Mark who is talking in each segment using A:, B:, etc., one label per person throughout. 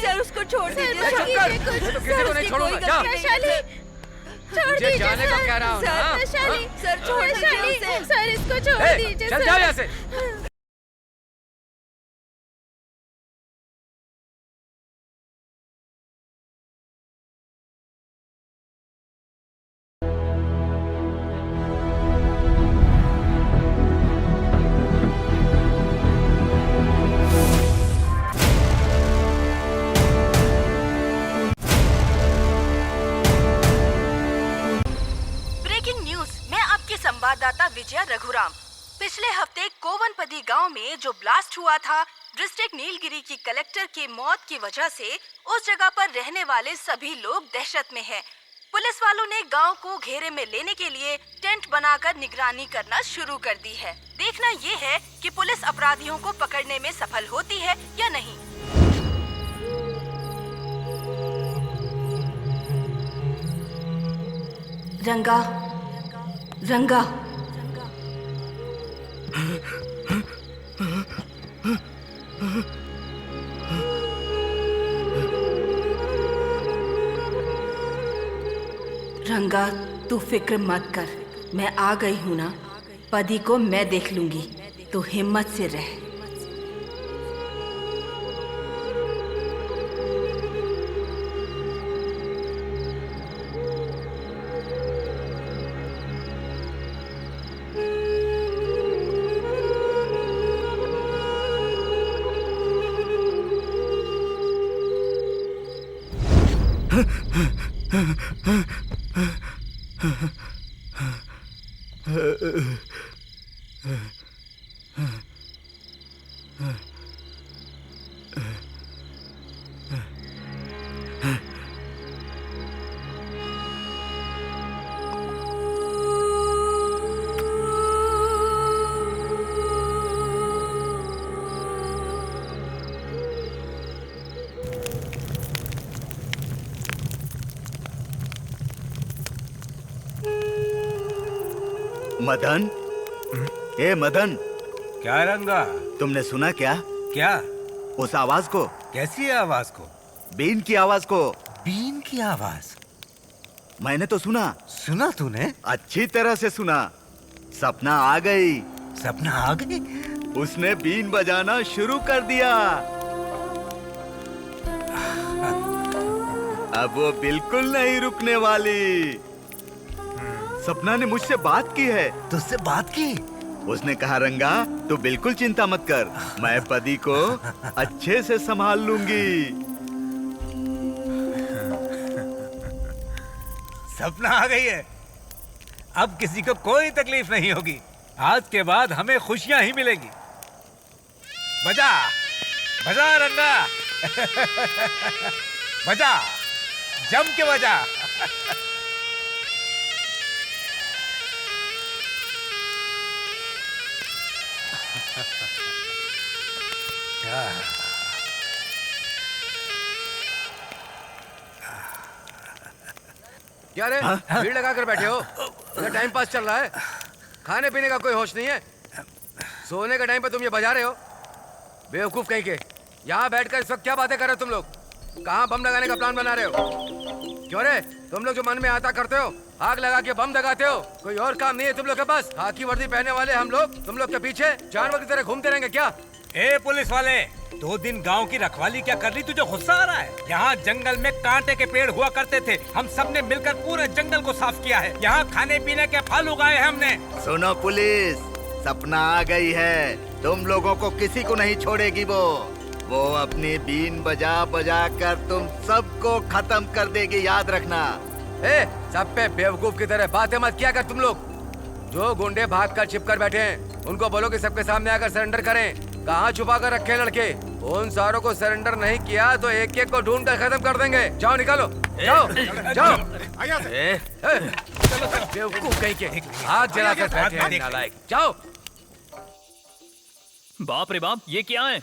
A: Sir उसको छोड़ दीजिए।
B: चुप कर, तो किसी को नहीं छोड़ूंगा। जा।
C: वैशाली, छोड़
B: मुझे
C: दीजिए
B: जाने को कह रहा हूँ ना।
C: वैशाली,
A: सर छोड़ दीजिए उसे।
C: सर इसको छोड़
B: ए,
C: दीजिए
B: चल
C: सर।
B: जाओ यहाँ से।
D: संवाददाता विजया रघुराम। पिछले हफ्ते कोवनपदी गांव में जो ब्लास्ट हुआ था, डिस्ट्रिक्ट नीलगिरी की कलेक्टर की मौत की वजह से उस जगह पर रहने वाले सभी लोग दहशत में हैं। पुलिस वालों ने गांव को घेरे में लेने के लिए टेंट बनाकर निगरानी करना शुरू कर दी है। देखना ये है कि पुलिस अपराधियों को पकड़ने में सफल होती है या नहीं। रंगा, रंगा, रंगा, तू फिक्र मत कर, मैं आ गई हूँ ना। पदी को मैं देख लूंगी, तू हिम्मत से रह।
E: मदन, ए मदन,
F: क्या रंगा?
E: तुमने सुना क्या?
F: क्या?
E: उस आवाज को?
F: कैसी आवाज को?
E: बीन की आवाज को।
F: बीन की आवाज?
E: मैंने तो सुना।
F: सुना तूने?
E: अच्छी तरह से सुना। सपना आ गई।
F: सपना आ गई?
E: उसने बीन बजाना शुरू कर दिया। अब वो बिल्कुल नहीं रुकने वाली। सपना ने मुझसे बात की है।
F: तुझसे बात की?
E: उसने कहा रंगा, तू बिल्कुल चिंता मत कर, मैं पदी को अच्छे से संभाल लूंगी।
F: सपना आ गई है। अब किसी को कोई तकलीफ नहीं होगी। आज के बाद हमें खुशियां ही मिलेगी। बजा, बजा रंगा। बजा, जम के बजा।
B: क्या रे, भीड़ लगा कर बैठे हो? इधर टाइम पास चल रहा है, खाने पीने का कोई होश नहीं है। सोने के टाइम पे तुम ये बजा रहे हो? बेवकूफ कहीं के। यहाँ बैठकर इस वक्त क्या बातें कर रहे हो तुम लोग? कहाँ बम लगाने का प्लान बना रहे हो? क्यों रे, तुम लोग जो मन में आता करते हो, आग लगा के बम लगाते हो, कोई और काम नहीं है तुम लोग के पास? खाकी वर्दी पहने वाले हम लोग तुम लोग के पीछे जानवर की तरह घूमते रहेंगे क्या?
F: ए पुलिस वाले, 2 दिन गांव की रखवाली क्या कर ली? तुझे गुस्सा आ रहा है? यहाँ जंगल में कांटे के पेड़ हुआ करते थे, हम सब ने मिलकर पूरे जंगल को साफ किया है। यहाँ खाने पीने के फल उगाए हैं हमने।
E: सुनो पुलिस, सपना आ गई है, तुम लोगों को किसी को नहीं छोड़ेगी। वो अपनी बीन बजा बजा कर तुम सबको खत्म कर देगी, याद रखना।
B: ए, सब पे बेवकूफ की तरह बातें मत किया कर तुम लोग। जो गुंडे भाग कर छिप कर बैठे हैं, उनको बोलो कि सबके सामने आकर सरेंडर करें। कहाँ छुपा कर रखे लड़के? उन सारों को सरेंडर नहीं किया तो एक एक को ढूंढ कर खत्म कर देंगे। जाओ निकालो, जाओ जाओ। बेवकूफ कहीं के, आग जला कर बैठे हैं नालायक। जाओ।
G: बाप रे बाप, ये क्या है?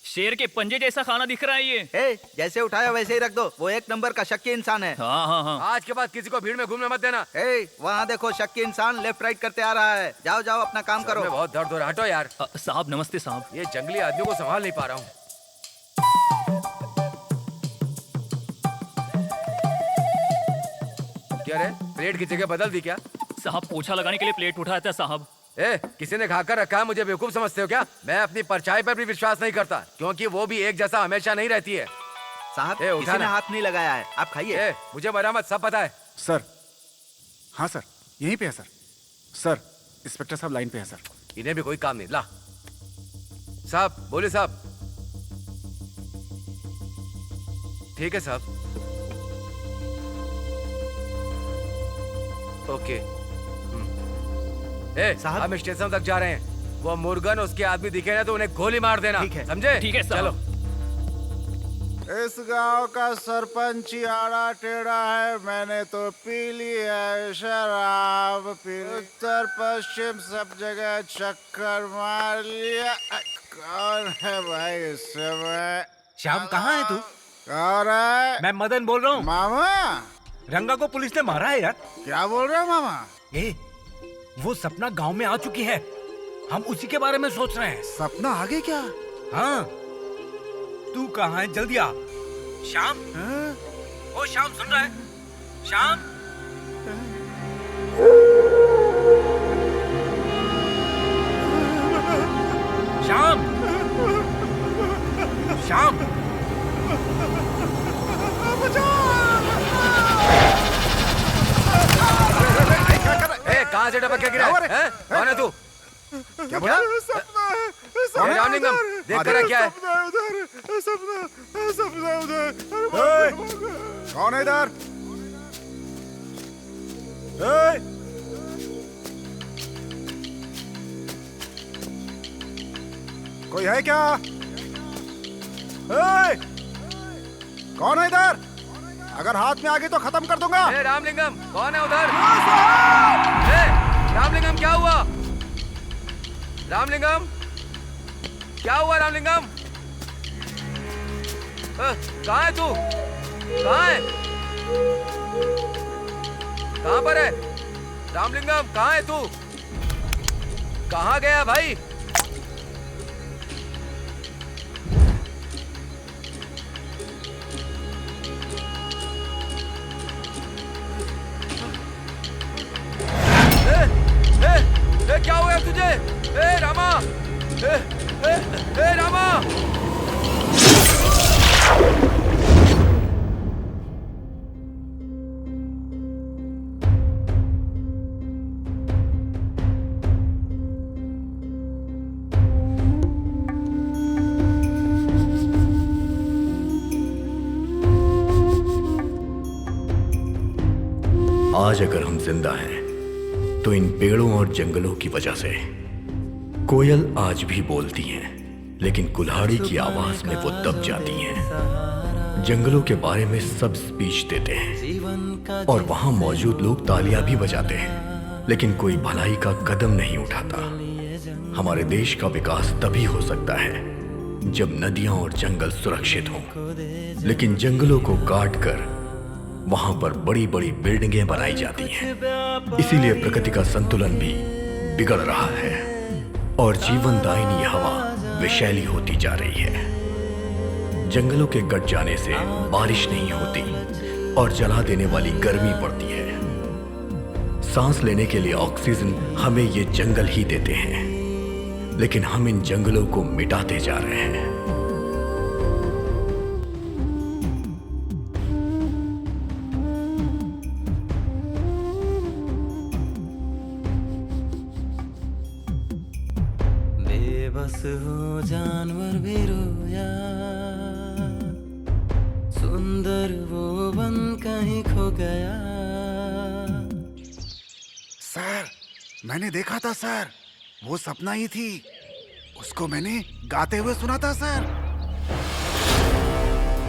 G: शेर के पंजे जैसा खाना दिख रहा है ये।
E: जैसे उठाया वैसे ही रख दो, वो एक नंबर का शक्की इंसान है।
G: हाँ हाँ हाँ।
B: आज के बाद किसी को भीड़ में घूमने मत देना।
E: वहाँ देखो, शक्की इंसान लेफ्ट राइट करते आ रहा है। जाओ जाओ अपना काम करो।
B: बहुत दर्द हो रहा है, हटो यार।
G: साहब नमस्ते साहब।
B: ये जंगली आदमियों को संभाल नहीं पा रहा हूँ। क्या रे, प्लेट की जगह बदल दी क्या?
G: साहब पोछा लगाने के लिए प्लेट उठाया था साहब।
B: ए, किसी ने खाकर रखा है, मुझे बेवकूफ समझते हो क्या? मैं अपनी परछाई पर भी विश्वास नहीं करता, क्योंकि वो भी एक जैसा हमेशा नहीं रहती है।
E: साहब
B: ए,
E: किसी
B: उठा
E: ने
B: ना।
E: हाथ नहीं लगाया है, आप खाइए।
B: ए, मुझे मरामत सब पता है।
H: सर, हाँ सर, यहीं पे है सर। सर, इंस्पेक्टर साहब लाइन पे है सर।
B: इन्हें भी कोई काम नहीं। ला साहब, बोले साहब। ठीक है साहब, ओके। ए
E: साहब।
B: हम स्टेशन तक जा रहे हैं। वो मुर्गन उसके आदमी दिखे ना तो उन्हें गोली मार देना।
E: ठीक है।
B: समझे?
G: ठीक है साहब।
B: चलो।
H: इस गांव का सरपंच ही आड़ा टेढ़ा है, मैंने तो पी ली है शराब, पी उत्तर पश्चिम सब जगह चक्कर मार लिया। कौन है भाई इस समय?
F: श्याम कहाँ है तू?
H: कौन है?
F: मैं मदन बोल रहा हूँ।
H: मामा,
F: रंगा को पुलिस ने मारा है यार।
H: क्या बोल रहे हो मामा?
F: ए, वो सपना गांव में आ चुकी है, हम उसी के बारे में सोच रहे हैं।
H: सपना आगे क्या?
F: हाँ, तू कहाँ है? जल्दी आ। श्याम, ओ श्याम, सुन रहा है? श्याम, श्याम, श्याम,
B: ए, कहाँ से टपक के गिरा? हैं? कौन है तू?
H: क्या बोला?
B: ए, रामलिंगम, देख कर क्या है?
H: कौन है इधर? कोई है क्या? कौन है इधर? अगर हाथ में आ गई तो खत्म कर दूंगा।
B: ए, रामलिंगम, कौन है उधर? ए, रामलिंगम, क्या हुआ? रामलिंगम, क्या हुआ रामलिंगम? कहाँ है तू? कहाँ है? कहाँ पर है? रामलिंगम, कहाँ है तू? कहाँ गया भाई? ए, क्या हुआ तुझे? ए रामा, ए रामा।
I: आज अगर हम जिंदा हैं तो इन पेड़ों और जंगलों की वजह से। कोयल आज भी बोलती हैं, लेकिन कुल्हाड़ी की आवाज में वो दब जाती हैं। जंगलों के बारे में सब स्पीच देते हैं और वहां मौजूद लोग तालियां भी बजाते हैं, लेकिन कोई भलाई का कदम नहीं उठाता। हमारे देश का विकास तभी हो सकता है जब नदियां और जंगल सुरक्षित हों, लेकिन जंगलों को काट कर वहां पर बड़ी बड़ी बिल्डिंगें बनाई जाती हैं। इसीलिए प्रकृति का संतुलन भी बिगड़ रहा है और जीवनदायिनी हवा विषैली होती जा रही है। जंगलों के कट जाने से बारिश नहीं होती और जला देने वाली गर्मी पड़ती है। सांस लेने के लिए ऑक्सीजन हमें ये जंगल ही देते हैं, लेकिन हम इन जंगलों को मिटाते जा रहे हैं।
J: बेबस हो जानवर भी रोया, सुंदर वो वन कहीं खो गया।
H: सर, मैंने देखा था सर, वो सपना ही थी। उसको मैंने गाते हुए सुना था सर।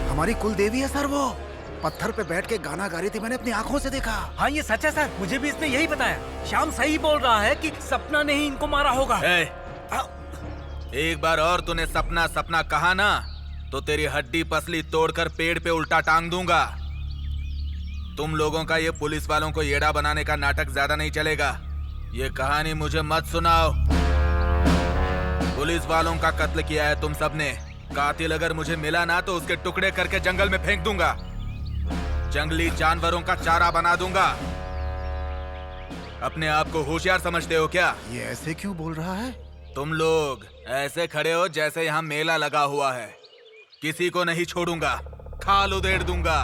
H: हमारी कुल देवी है सर वो। पत्थर पे बैठ के गाना गा रही थी, मैंने अपनी आंखों से देखा।
F: हाँ ये सच है सर, मुझे भी इसने यही बताया। श्याम सही बोल रहा है कि सपना ने ही इनको मारा होगा।
K: एक बार और तूने सपना सपना कहा ना तो तेरी हड्डी पसली तोड़कर पेड़ पे उल्टा टांग दूंगा। तुम लोगों का ये पुलिस वालों को येड़ा बनाने का नाटक ज्यादा नहीं चलेगा। ये कहानी मुझे मत सुनाओ। पुलिस वालों का कत्ल किया है तुम सबने। कातिल अगर मुझे मिला ना तो उसके टुकड़े करके जंगल में फेंक दूंगा, जंगली जानवरों का चारा बना दूंगा। अपने आप को होशियार समझते हो क्या?
H: ये ऐसे क्यों बोल रहा है?
K: तुम लोग ऐसे खड़े हो जैसे यहाँ मेला लगा हुआ है। किसी को नहीं छोड़ूंगा, खाल उधेड़ दूंगा।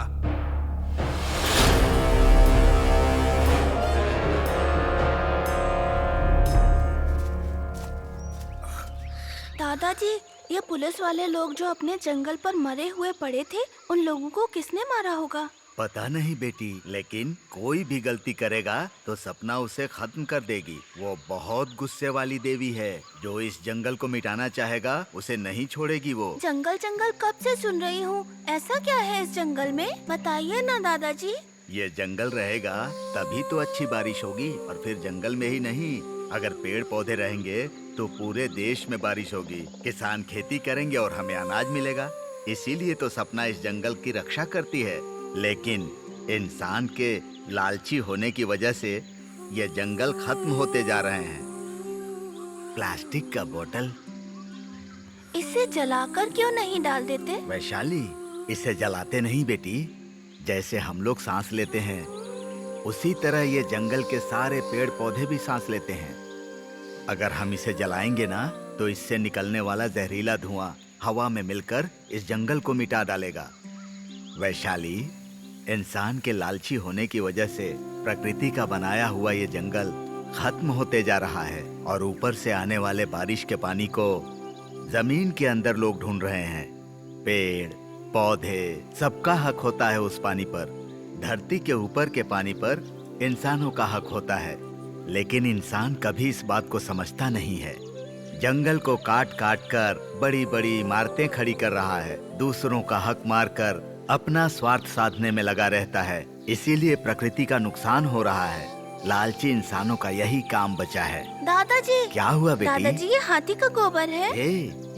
C: दादाजी, ये पुलिस वाले लोग जो अपने जंगल पर मरे हुए पड़े थे, उन लोगों को किसने मारा होगा?
E: पता नहीं बेटी, लेकिन कोई भी गलती करेगा तो सपना उसे खत्म कर देगी। वो बहुत गुस्से वाली देवी है। जो इस जंगल को मिटाना चाहेगा उसे नहीं छोड़ेगी वो।
C: जंगल जंगल कब से सुन रही हूँ। ऐसा क्या है इस जंगल में, बताइए ना दादाजी।
E: ये जंगल रहेगा तभी तो अच्छी बारिश होगी, और फिर जंगल में ही नहीं, अगर पेड़ पौधे रहेंगे तो पूरे देश में बारिश होगी। किसान खेती करेंगे और हमें अनाज मिलेगा। इसीलिए तो सपना इस जंगल की रक्षा करती है। लेकिन इंसान के लालची होने की वजह से ये जंगल खत्म होते जा रहे हैं। प्लास्टिक का बोतल,
C: इसे जलाकर क्यों नहीं डाल देते?
E: वैशाली, इसे जलाते नहीं बेटी। जैसे हम लोग सांस लेते हैं उसी तरह ये जंगल के सारे पेड़ पौधे भी सांस लेते हैं। अगर हम इसे जलाएंगे ना तो इससे निकलने वाला जहरीला धुआं हवा में मिलकर इस जंगल को मिटा डालेगा। वैशाली, इंसान के लालची होने की वजह से प्रकृति का बनाया हुआ ये जंगल खत्म होते जा रहा है, और ऊपर से आने वाले बारिश के पानी को जमीन के अंदर लोग ढूंढ रहे हैं। पेड़ पौधे सबका हक होता है उस पानी पर। धरती के ऊपर के पानी पर इंसानों का हक होता है, लेकिन इंसान कभी इस बात को समझता नहीं है। जंगल को काट काट कर बड़ी बड़ी इमारतें खड़ी कर रहा है, दूसरों का हक मारकर अपना स्वार्थ साधने में लगा रहता है। इसीलिए प्रकृति का नुकसान हो रहा है। लालची इंसानों का यही काम बचा है।
C: दादाजी,
E: क्या हुआ बेटी?
C: दादाजी, ये हाथी का गोबर है।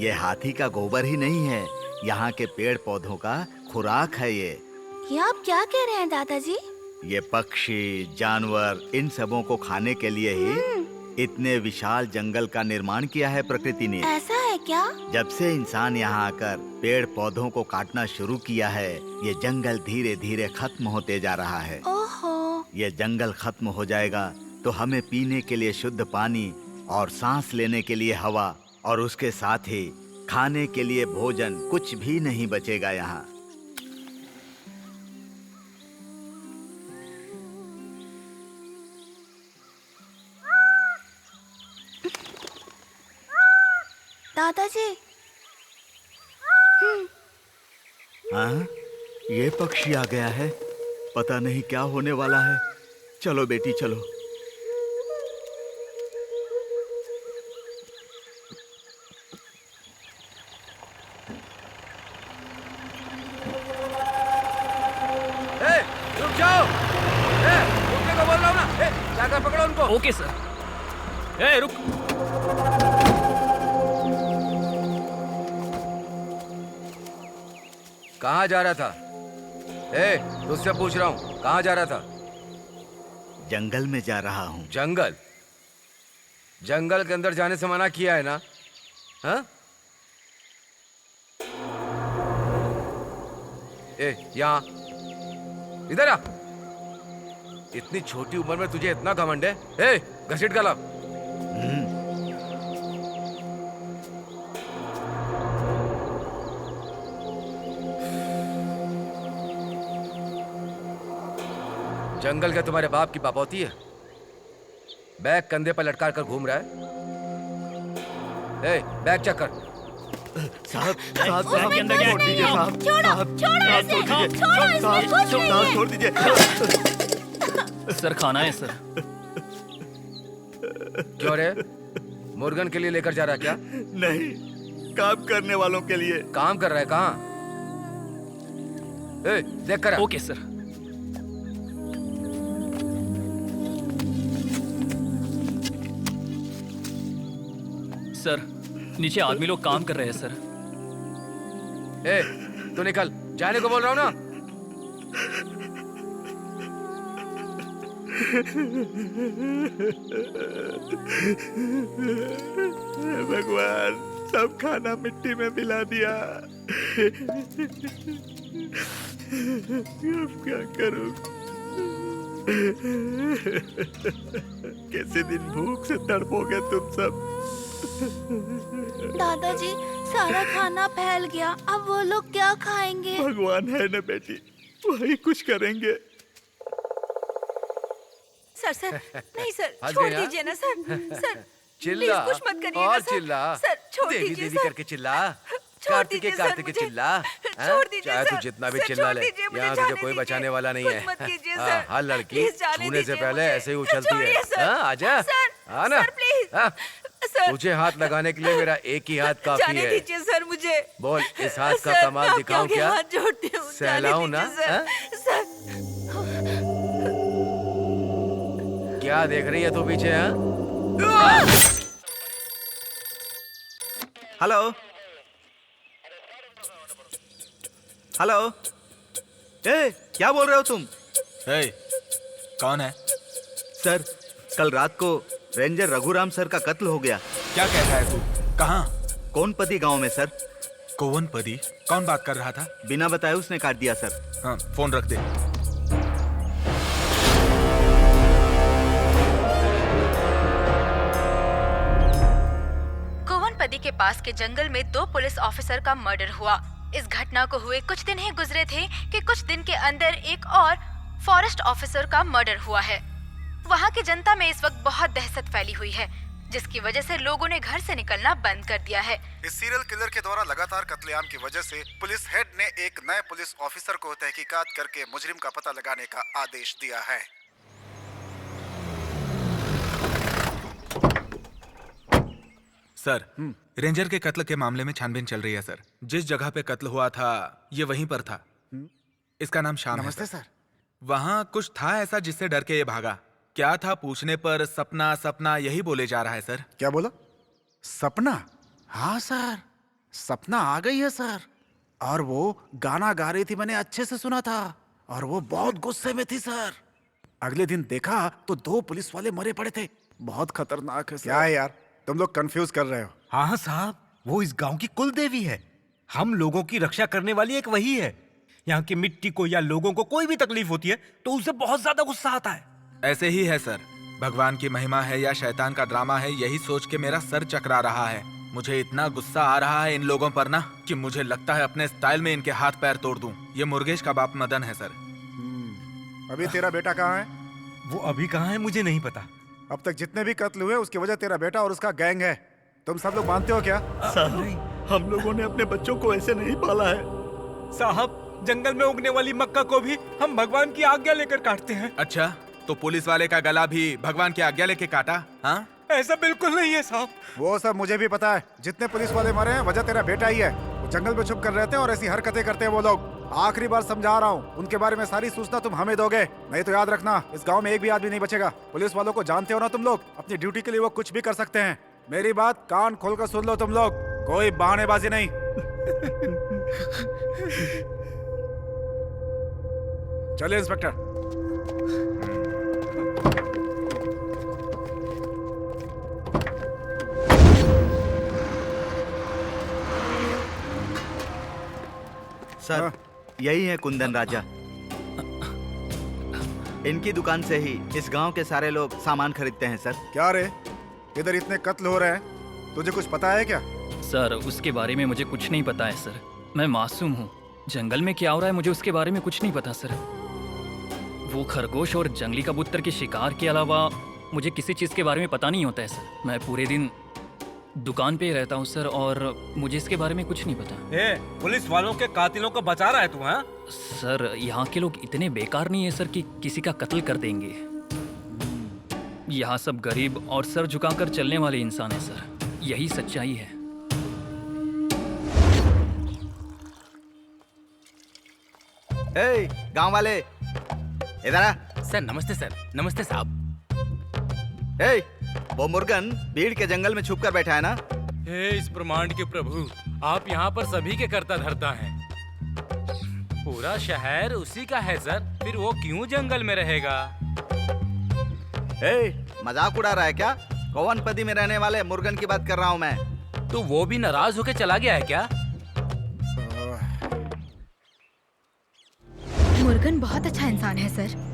E: ये हाथी का गोबर ही नहीं है, यहाँ के पेड़ पौधों का खुराक है ये
C: आप क्या कह रहे हैं दादाजी?
E: ये पक्षी जानवर इन सबों को खाने के लिए ही इतने विशाल जंगल का निर्माण किया है प्रकृति ने।
C: ऐसा है क्या?
E: जब से इंसान यहाँ आकर पेड़ पौधों को काटना शुरू किया है, ये जंगल धीरे धीरे खत्म होते जा रहा है।
C: ओहो।
E: ये जंगल खत्म हो जाएगा तो हमें पीने के लिए शुद्ध पानी और सांस लेने के लिए हवा, और उसके साथ ही खाने के लिए भोजन कुछ भी नहीं बचेगा यहाँ।
C: दादाजी,
E: हाँ, ये पक्षी आ गया है। पता नहीं क्या होने वाला है। चलो बेटी चलो।
B: रुक जाओ। रुकने को बोल रहा हूँ ना। जाकर पकड़ो उनको।
G: Okay sir. रुक।
B: कहाँ जा रहा था? तुझसे पूछ रहा हूँ, कहाँ जा रहा था?
E: जंगल में जा रहा हूँ।
B: जंगल? जंगल के अंदर जाने से मना किया है ना? हाँ? यहाँ इधर आ। इतनी छोटी उम्र में तुझे इतना घमंड है? घसीट गला। जंगल क्या तुम्हारे बाप की बापौती है? बैग कंधे पर लटका कर घूम रहा है। बैग चेक कर।
E: साहब
G: बैग के अंदर क्या है?
E: छोड़ दीजिए।
G: सर खाना है सर।
B: क्यों रे? मुर्गन के लिए लेकर जा रहा है क्या?
E: नहीं, काम करने वालों के लिए।
B: काम कर रहा है? कहाँ? देख कर।
G: Okay sir. सर, नीचे आदमी लोग काम कर रहे हैं सर।
B: तू निकल, जाने को बोल रहा हूँ ना।
E: भगवान, सब खाना मिट्टी में मिला दिया। अब क्या करूं? कैसे दिन भूख से तड़पोगे तुम सब।
C: दादाजी, सारा खाना फैल गया, अब वो लोग क्या खाएंगे?
E: भगवान है ना बेटी, वही कुछ करेंगे।
A: सर सर नहीं सर,
B: हंस
A: छोड़
B: गए, हाँ?
A: दीजिए ना सर। सर
B: चिल्ला
A: प्लीज कुछ मत करिए ना
B: और
A: सर।
B: चिल्ला।
A: सर छोड़
B: देवी
A: दीजिए
B: देवी
A: सर।
B: करके चिल्ला।
A: छोड़
B: कार्तिके
A: दीजिए सर
B: कार्तिके
A: मुझे।
B: चिल्ला। हाँ?
A: छोड़ दीजिए
B: चाहे तू
A: सर।
B: जितना भी
A: सर,
B: चिल्ला
A: छोड़
B: ले,
A: दीजिए, मुझे
B: यहाँ तुझे
A: जाने
B: कोई
A: दीजिए।
B: बचाने वाला नहीं
A: कुछ
B: है।
A: मत कीजिए
B: हाँ,
A: सर।
B: हर लड़की
A: प्लीज जाने
B: छूने से
A: दीजिए
B: पहले
A: मुझे।
B: ऐसे ही उछलती
A: छोड़िए
B: है।
A: सर।
B: हाँ, आजा।
A: सर,
B: हाँ ना?
A: Sir please.
B: हाँ?
A: सर
B: तुझे हाथ लगाने के लिए मेरा एक ही हाथ काफी
A: जाने
B: है।
A: दीजिए सर मुझे।
B: बोल, इस हाथ का
A: सर,
B: कमाल
A: मैं
B: दिखाऊं
A: आपके
B: क्या?
A: हाथ जोड़ती हूँ, जाने
B: सहलाऊं ना?
A: दीजिए
B: हाँ?
A: सर।
B: क्या देख रही है तू पीछे? हाँ?
E: हेलो हेलो, ए क्या बोल रहे हो तुम?
K: हे, कौन है?
E: सर, कल रात को रेंजर रघुराम सर का कत्ल हो गया।
K: क्या कहता है तू? कहाँ?
E: कोनपति गांव में सर।
K: कोवनपदी? कौन बात कर रहा था?
E: बिना बताए उसने काट दिया सर।
K: हाँ, फोन रख दे।
D: कोवनपदी के पास के जंगल में 2 पुलिस ऑफिसर का मर्डर हुआ। इस घटना को हुए कुछ दिन ही गुजरे थे कि कुछ दिन के अंदर एक और फॉरेस्ट ऑफिसर का मर्डर हुआ है। वहाँ की जनता में इस वक्त बहुत दहशत फैली हुई है, जिसकी वजह से लोगों ने घर से निकलना बंद कर दिया है।
H: इस सीरियल किलर के द्वारा लगातार कत्लेआम की वजह से पुलिस हेड ने एक नए पुलिस ऑफिसर को तहकीकात करके मुजरिम का पता लगाने का आदेश दिया है।
K: सर, रेंजर के कत्ल के मामले में छानबीन चल रही है सर। जिस जगह पे कत्ल हुआ था ये वहीं पर था। इसका नाम श्याम है।
H: नमस्ते सर।
K: वहाँ कुछ था ऐसा जिससे डर के ये भागा। क्या था पूछने पर सपना सपना यही बोले जा रहा है सर।
H: क्या बोला? सपना? हाँ सर, सपना आ गई है सर। और वो गाना गा रही थी, मैंने अच्छे से सुना था। और वो बहुत गुस्से में थी सर। अगले दिन देखा तो 2 पुलिस वाले मरे पड़े थे। बहुत खतरनाक है सर। क्या है यार, तुम लोग कंफ्यूज कर रहे हो।
F: हाँ साहब, वो इस गांव की कुल देवी है। हम लोगों की रक्षा करने वाली एक वही है। यहाँ की मिट्टी को या लोगों को कोई भी तकलीफ होती है तो उसे बहुत ज्यादा गुस्सा आता है।
K: ऐसे ही है सर। भगवान की महिमा है या शैतान का ड्रामा है, यही सोच के मेरा सर चकरा रहा है। मुझे इतना गुस्सा आ रहा है इन लोगों पर ना कि मुझे लगता है अपने स्टाइल में इनके हाथ पैर तोड़ दूं। ये मुर्गेश का बाप मदन है सर।
H: अभी तेरा बेटा कहाँ है?
F: वो अभी कहाँ है मुझे नहीं पता।
H: अब तक जितने भी कत्ल हुए उसकी वजह तेरा बेटा और उसका गैंग है। तुम सब लोग मानते हो क्या?
E: साहब, हम लोगों ने अपने बच्चों को ऐसे नहीं पाला है।
F: साहब, जंगल में उगने वाली मक्का को भी हम भगवान की आज्ञा लेकर काटते हैं।
K: अच्छा, तो पुलिस वाले का गला भी भगवान की आज्ञा लेके काटा? हाँ,
F: ऐसा बिल्कुल नहीं है साहब।
H: वो सब मुझे भी पता है। जितने पुलिस वाले मरे हैं वजह तेरा बेटा ही है। वो जंगल में छुप कर रहते हैं और ऐसी हरकतें करते हैं वो लोग। आखिरी बार समझा रहा हूँ, उनके बारे में सारी सूचना तुम हमें दोगे, नहीं तो याद रखना इस गांव में एक भी आदमी नहीं बचेगा। पुलिस वालों को जानते हो ना तुम लोग, अपनी ड्यूटी के लिए वो कुछ भी कर सकते हैं। मेरी बात कान खोलकर सुन लो तुम लोग, कोई बहानेबाजी नहीं। चलिए इंस्पेक्टर।
E: सर, यही है कुंदन राजा। इनकी दुकान से ही इस गांव के सारे लोग सामान खरीदते हैं सर।
H: क्या रे, इधर इतने कत्ल हो रहे हैं, तुझे कुछ पता है क्या?
G: सर, उसके बारे में मुझे कुछ नहीं पता है सर। मैं मासूम हूँ। जंगल में क्या हो रहा है मुझे उसके बारे में कुछ नहीं पता सर। वो खरगोश और जंगली कबूतर के शिकार के अलावा मुझे किसी चीज़ के बारे में पता नहीं होता है सर। मैं पूरे दिन दुकान पे ही रहता हूँ सर, और मुझे इसके बारे में कुछ नहीं पता।
F: पुलिस वालों के कातिलों को बचा रहा है तू? हाँ
G: सर, यहाँ के लोग इतने बेकार नहीं है सर कि किसी का कत्ल कर देंगे। यहाँ सब गरीब और सर झुकाकर चलने वाले इंसान है सर। यही सच्चाई है।
E: ए, गांव वाले इधर आ।
L: सर नमस्ते सर। नमस्ते साहब।
E: ए, वो मुर्गन भीड़ के जंगल में छुपकर बैठा है ना?
L: हे इस ब्रह्मांड के प्रभु, आप यहाँ पर सभी के करता धरता हैं। पूरा शहर उसी का है सर, फिर वो क्यों जंगल में रहेगा?
E: ए, मजाक उड़ा रहा है क्या? कोवनपदी में रहने वाले मुर्गन की बात कर रहा हूँ मैं।
L: तो वो भी नाराज होके चला गया है क्या?
A: मुर्गन बहुत अच्छा इंसान है सर।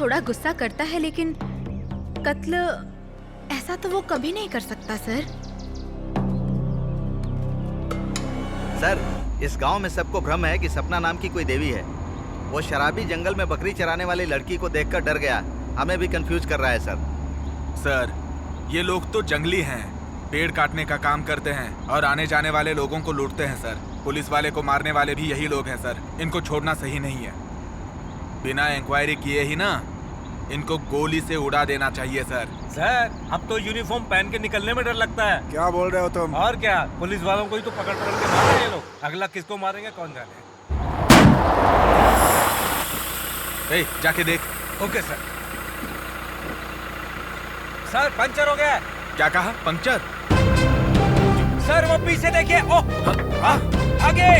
M: थोड़ा गुस्सा करता है, लेकिन कत्ल ऐसा तो वो कभी नहीं कर सकता सर।
E: सर, इस गांव में सबको भ्रम है कि सपना नाम की कोई देवी है। वो शराबी जंगल में बकरी चराने वाली लड़की को देखकर डर गया। हमें भी कंफ्यूज कर रहा है सर।
K: सर, ये लोग तो जंगली हैं, पेड़ काटने का काम करते हैं और आने जाने वाले लोगों को लूटते हैं सर। पुलिस वाले को मारने वाले भी यही लोग हैं सर। इनको छोड़ना सही नहीं है। बिना इंक्वायरी किए ही ना इनको गोली से उड़ा देना चाहिए सर।
F: सर, अब तो यूनिफॉर्म पहन के निकलने में डर लगता है।
H: क्या बोल रहे हो तुम?
F: और क्या, पुलिस वालों को ही तो पकड़ पकड़ के मार रहे हैं ये लोग। अगला किसको मारेंगे कौन जाने।
K: ए, जाके देख।
F: Okay sir. सर, पंचर हो गया है।
K: क्या कहा? पंक्चर?
F: सर, वो पीछे देखिए। ओह, आगे।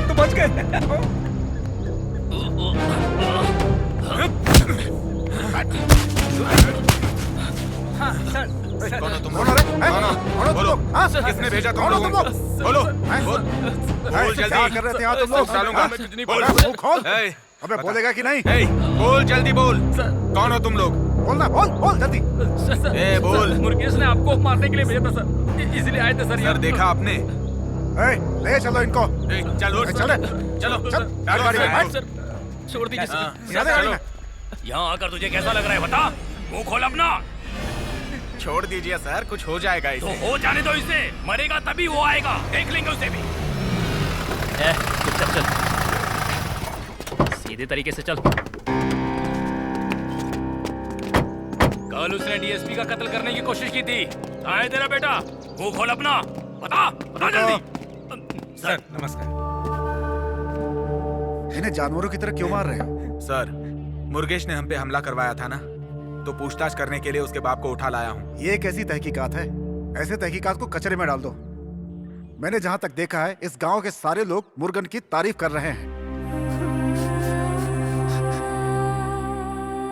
F: तो बच गए। हाँ, सर,
K: कौन हो तुम?
H: बोलो,
K: किसने भेजा तुम लोगों को? बोलो, बोल जल्दी।
H: क्या कर रहे थे यहाँ तुम लोग?
K: डालूंगा।
F: मैं कुछ नहीं
K: बोल।
F: बोला।
H: मुंह खोल।
K: ए,
H: अबे बोलेगा कि नहीं?
K: ए, बोल जल्दी बोल। कौन हो तुम लोग?
H: बोलना, बोल जल्दी।
K: ए, बोल।
G: मुर्गेश ने आपको मारने के लिए भेजा था सर, इसलिए आए थे सर।
K: सर, देखा आपने?
H: ले चलो इनको।
K: चलो चलो
H: चल, गाड़ी में बैठ।
G: सर, छोड़ दीजिए
H: चलो गाड़ी में।
G: यहाँ आकर तुझे कैसा लग रहा है बता, मुंह खोल अपना।
K: छोड़ दीजिए सर, कुछ हो जाएगा
G: तो
K: इसे।
G: हो जाने दो इसे, मरेगा तभी वो आएगा, देख लेंगे उसे भी। चल, सीधे तरीके से चल। कल उसने डीएसपी का कत्ल करने की कोशिश की थी। कहाँ है तेरा बेटा? मुंह खोल अपना, बता जल्दी।
F: सर, नमस्कार।
H: इन्हें जानवरों की तरह क्यों मार रहे हो?
K: सर, मुर्गेश ने हम पे हमला करवाया था ना, तो पूछताछ करने के लिए उसके बाप को उठा लाया हूँ।
H: ये एक ऐसी तहकीकात है, ऐसे तहकीकात को कचरे में डाल दो। मैंने जहाँ तक देखा है, इस गांव के सारे लोग मुर्गन की तारीफ कर रहे हैं।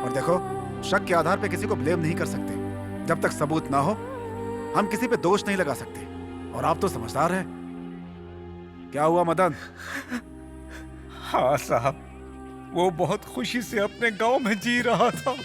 H: और देखो, शक के आधार पे किसी को ब्लेम नहीं कर सकते। जब तक सबूत ना हो, हम किसी पे दोष नहीं लगा सकते। और आप तो समझदार हैं। क्या हुआ मदन?
F: हाँ साहब, वो बहुत खुशी से अपने गांव में जी रहा था।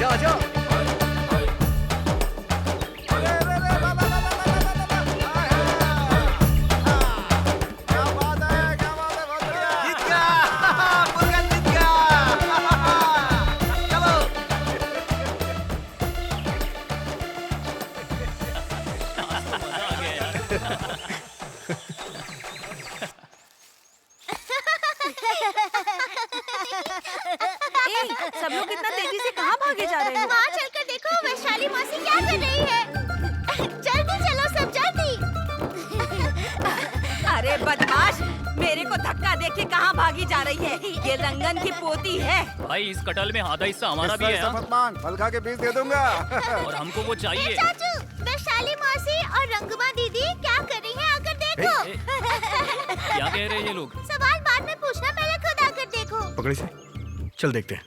B: आजा आजा।
A: सब लोग इतना तेजी से कहाँ भागे जा रहे हो?
C: वहाँ चलकर देखो वैशाली मौसी क्या कर रही है। जल्दी चलो सब जल्दी।
A: अरे बदमाश, मेरे को धक्का दे के कहाँ भागी जा रही है? ये रंगन की पोती है।
G: भाई इस कटल में आधा हिस्सा हमारा भी है।
H: हिस्सा मत मांग, फल खा के बीज दे दूंगा।
G: और हमको वो चाहिए।
C: चाचू, वैशाली मौसी और रंगमा दीदी क्या कर रही है आकर देखो।
G: क्या कह रहे हैं ये लोग?
C: सवाल बाद में पूछना, पहले खुद आकर देखो।
I: पकड़ी से चल देखते हैं।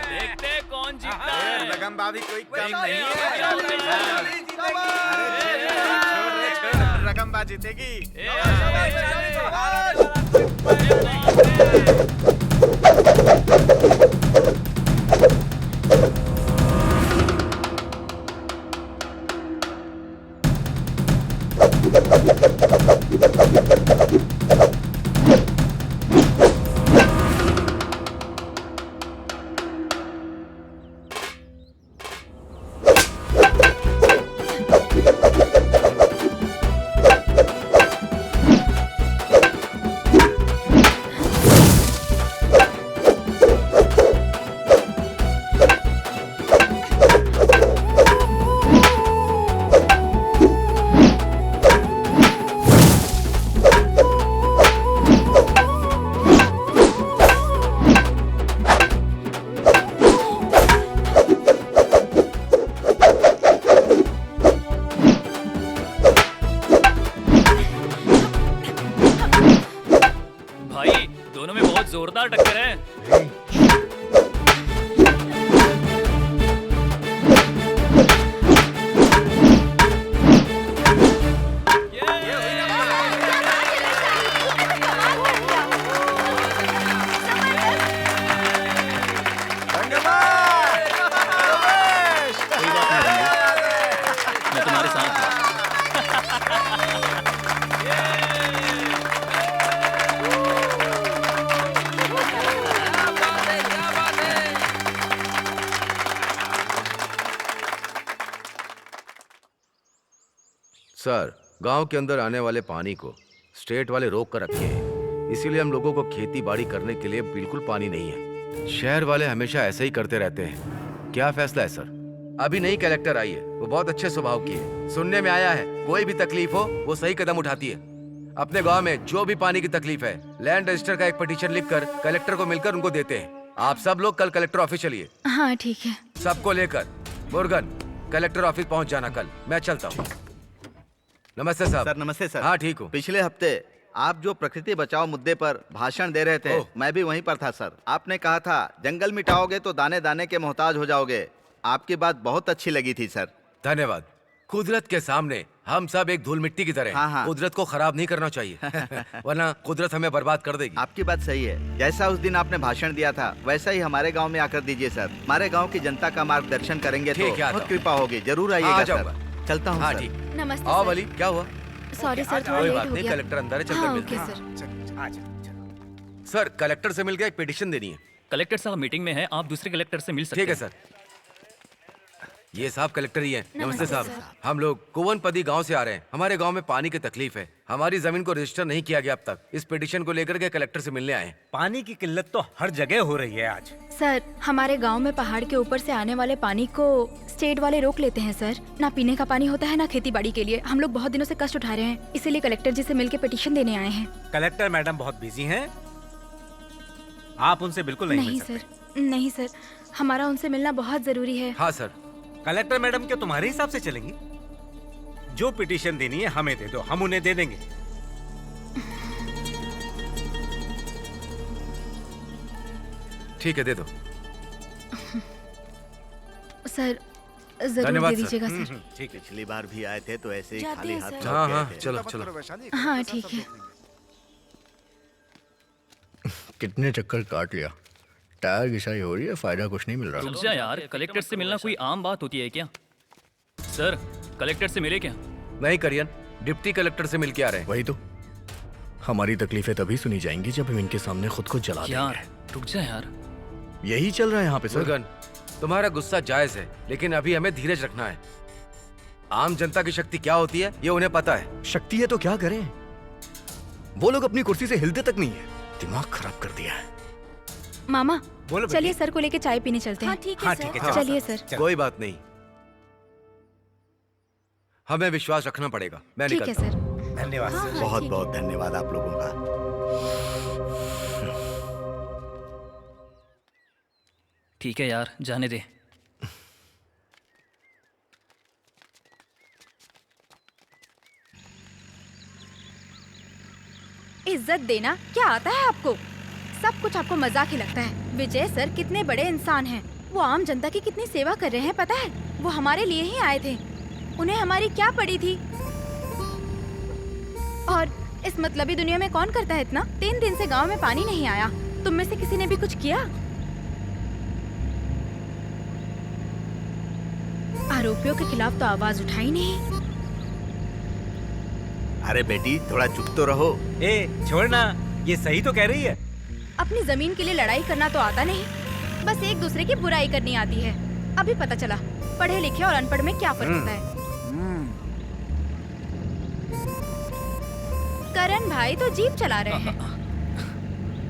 G: देखते हैं कौन जीतता है।
K: लगन भाभी कोई कम नहीं है। रकम जीतेगी।
G: जोरदार टक्कर है। मैं तुम्हारे साथ हूँ।
B: सर, गांव के अंदर आने वाले पानी को स्टेट वाले रोक कर रखे हैं, इसीलिए हम लोगों को खेती बाड़ी करने के लिए बिल्कुल पानी नहीं है। शहर वाले हमेशा ऐसे ही करते रहते हैं। क्या फैसला है सर? अभी नई कलेक्टर आई है, वो बहुत अच्छे स्वभाव की है। सुनने में आया है कोई भी तकलीफ हो वो सही कदम उठाती है। अपने गांव में जो भी पानी की तकलीफ है, लैंड रजिस्टर का एक पिटीशन लिखकर कलेक्टर को मिलकर उनको देते हैं। आप सब लोग कल कलेक्टर ऑफिस चलिए।
M: हाँ ठीक है।
B: सबको लेकर मुर्गन कलेक्टर ऑफिस पहुंच जाना कल। मैं चलता हूँ। नमस्ते साहब।
E: सर नमस्ते सर।
B: हाँ ठीक हूँ।
E: पिछले हफ्ते आप जो प्रकृति बचाओ मुद्दे पर भाषण दे रहे थे, मैं भी वहीं पर था सर। आपने कहा था जंगल मिटाओगे तो दाने दाने के मोहताज हो जाओगे। आपकी बात बहुत अच्छी लगी थी सर।
B: धन्यवाद। कुदरत के सामने हम सब एक धूल मिट्टी की तरह हैं।
E: हाँ।
B: कुदरत को खराब नहीं करना चाहिए वरना कुदरत हमें बर्बाद कर देगी।
E: आपकी बात सही है। जैसा उस दिन आपने भाषण दिया था वैसा ही हमारे गांव में आकर दीजिए सर। हमारे गांव की जनता का मार्गदर्शन करेंगे तो बहुत कृपा होगी। जरूर आइएगा सर। चलता हूँ सर।
M: नमस्ते
B: आओ वली, क्या हुआ?
M: सॉरी सर, थोड़ा
B: कोई
M: लेट
B: बात
M: हो
B: नहीं,
M: गया।
B: कलेक्टर अंदर है, चलकर
M: हाँ,
B: मिलते
M: ओके
B: हैं। सर कलेक्टर से मिलकर एक पिटीशन देनी है।
G: कलेक्टर साहब मीटिंग में है, आप दूसरे कलेक्टर से मिल सकते हैं।
B: ठीक है सर। ये साहब कलेक्टर ही है। नमस्ते साहब। हम लोग कुवनपदी गांव से आ रहे हैं। हमारे गांव में पानी की तकलीफ है। हमारी जमीन को रजिस्टर नहीं किया गया अब तक। इस पिटीशन को लेकर के कलेक्टर से मिलने आए।
F: पानी की किल्लत तो हर जगह हो रही है आज।
M: सर हमारे गांव में पहाड़ के ऊपर से आने वाले पानी को स्टेट वाले रोक लेते हैं सर। ना पीने का पानी होता है ना खेती बाड़ी के लिए। हम लोग बहुत दिनों से कष्ट उठा रहे हैं, इसीलिए कलेक्टर जी से मिलकर पिटीशन देने आए हैं।
F: कलेक्टर मैडम बहुत बिजी हैं, आप उनसे बिल्कुल नहीं मिल सकते।
M: सर नहीं सर, हमारा उनसे मिलना बहुत जरूरी है।
B: हाँ सर।
F: कलेक्टर मैडम क्या तुम्हारे हिसाब से चलेंगी? जो पिटीशन देनी है हमें दे दो, हम उन्हें दे देंगे।
B: ठीक है, दे दो।
M: सर जरूर दे दीजिएगा सर।
E: ठीक है। पिछली बार भी आए थे तो ऐसे ही
M: जाते
E: खाली
M: हैं
E: हाथ
M: सर।
E: लौट
B: हाँ
E: गए
B: हाँ,
E: थे।
B: चलो चलो।
M: हाँ ठीक है।
I: कितने चक्कर काट लिया, टायर घिसाई हो रही है, फायदा कुछ नहीं मिल रहा।
G: रुक जा यार, कलेक्टर से मिलना कोई आम बात होती है क्या? सर, कलेक्टर से मिले क्या?
B: नहीं करियन, डिप्टी कलेक्टर से मिल के आ रहे हैं।
I: वही तो, हमारी तकलीफें तभी सुनी जाएंगी जब हम इनके सामने खुद को जला
G: यार
I: देंगे।
G: रुक जा यार,
I: यही चल रहा है यहाँ पे सर।
B: मुर्गन, तुम्हारा गुस्सा जायज है, लेकिन अभी हमें धीरज रखना है। आम जनता की शक्ति क्या होती है ये उन्हें पता है।
I: शक्ति है तो क्या करें, वो लोग अपनी कुर्सी से हिलते तक नहीं है, दिमाग खराब कर दिया है।
M: मामा
B: बोलो
M: चलिए सर को लेके चाय पीने चलते हैं।
C: हाँ ठीक है सर।
M: चलिए सर।
B: कोई बात नहीं, हमें विश्वास रखना पड़ेगा। मैं
M: ठीक है
B: निकलता हूं।
M: सर।
L: धन्यवाद
C: हाँ,
L: सर।
C: हाँ,
E: बहुत
C: ठीक
E: बहुत धन्यवाद आप लोगों का।
G: ठीक है यार, जाने दे।
M: इज्जत देना क्या आता है आपको? सब कुछ आपको मजाक ही लगता है। विजय सर कितने बड़े इंसान हैं। वो आम जनता की कितनी सेवा कर रहे हैं पता है? वो हमारे लिए ही आए थे। उन्हें हमारी क्या पड़ी थी? और इस मतलबी दुनिया में कौन करता है इतना? 3 दिन से गांव में पानी नहीं आया। तुम में से किसी ने भी कुछ किया? आरोपियों के खिलाफ तो आवाज उठाई नहीं।
E: अरे बेटी थोड़ा चुप तो रहो।
F: ए छोड़ना, ये सही तो कह रही है।
M: अपनी जमीन के लिए लड़ाई करना तो आता नहीं, बस एक दूसरे की बुराई करनी आती है। अभी पता चला पढ़े लिखे और अनपढ़ में क्या फर्क होता है। करण भाई तो जीप चला रहे हैं।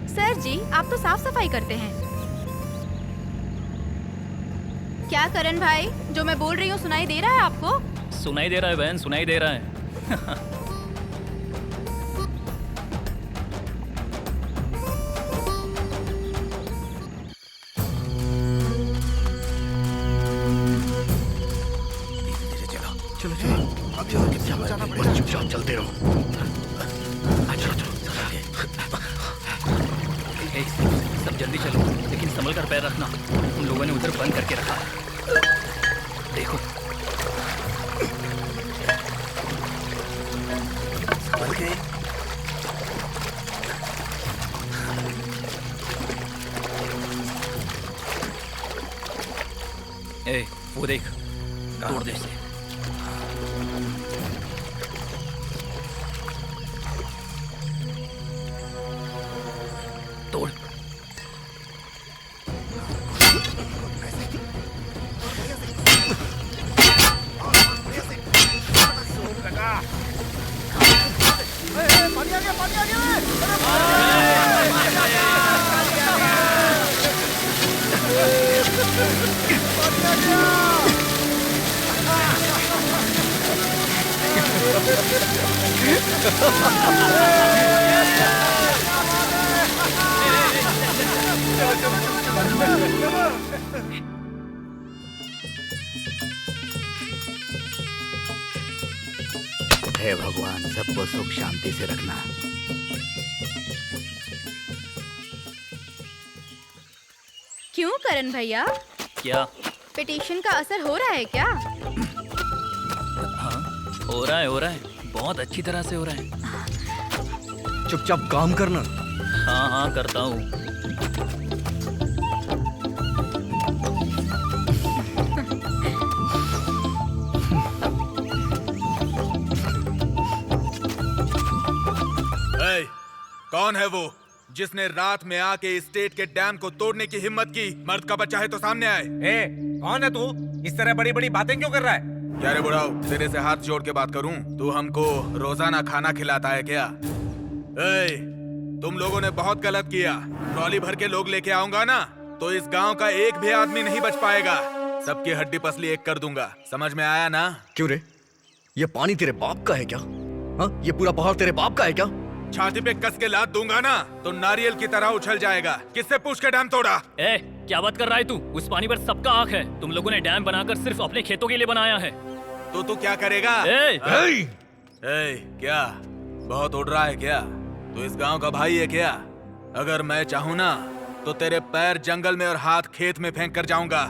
M: सर जी आप तो साफ सफाई करते हैं। क्या करण भाई, जो मैं बोल रही हूँ सुनाई दे रहा है आपको?
G: सुनाई दे रहा है बहन, सुनाई दे रहा है।
I: चलो चलो, अब चलो, चुपचाप चलते रहो। चलो चलो।
G: ए, सब जल्दी चलो, लेकिन संभल कर पैर रखना। उन लोगों ने उधर बंद करके रखा है। देखो
K: संभल के।
G: ए, वो देख, तोड़ दे इसे। तोड़।
H: पानी आ गया, पानी आ गया।
E: हे भगवान सबको सुख शांति से रखना।
M: क्यों करण भैया,
G: क्या?
M: पिटीशन का असर हो रहा है क्या?
G: हाँ, हो रहा है, बहुत अच्छी तरह से हो रहा है।
I: चुपचाप काम करना।
G: हाँ हाँ करता हूँ।
K: ए, कौन है वो जिसने रात में आके स्टेट के डैम को तोड़ने की हिम्मत की? मर्द का बच्चा है तो सामने आए।
F: ए कौन है तू? इस तरह बड़ी बड़ी बातें क्यों कर रहा है?
K: क्या रे बुढ़ाओ, तेरे से हाथ जोड़ के बात करूं? तू हमको रोजाना खाना खिलाता है क्या? ए, तुम लोगों ने बहुत गलत किया। ट्रॉली भर के लोग लेके आऊंगा ना तो इस गांव का एक भी आदमी नहीं बच पाएगा। सबकी हड्डी पसली एक कर दूंगा, समझ में आया ना?
I: क्यों रे, ये पानी तेरे बाप का है क्या? हाँ, ये पूरा पहाड़ तेरे बाप का है क्या?
K: छाती पे कस के लात दूंगा ना तो नारियल की तरह उछल जाएगा। किससे पूछ के डैम तोड़ा?
G: ए, क्या बात कर रहा है तू? उस पानी पर सबका हक है। तुम लोगों ने डैम बनाकर सिर्फ अपने खेतों के लिए बनाया है।
K: तो तू क्या करेगा? क्या बहुत उड़ रहा है क्या? तू इस गांव का भाई है क्या? अगर मैं चाहूँ ना तो तेरे पैर जंगल में और हाथ खेत में फेंक कर जाऊंगा।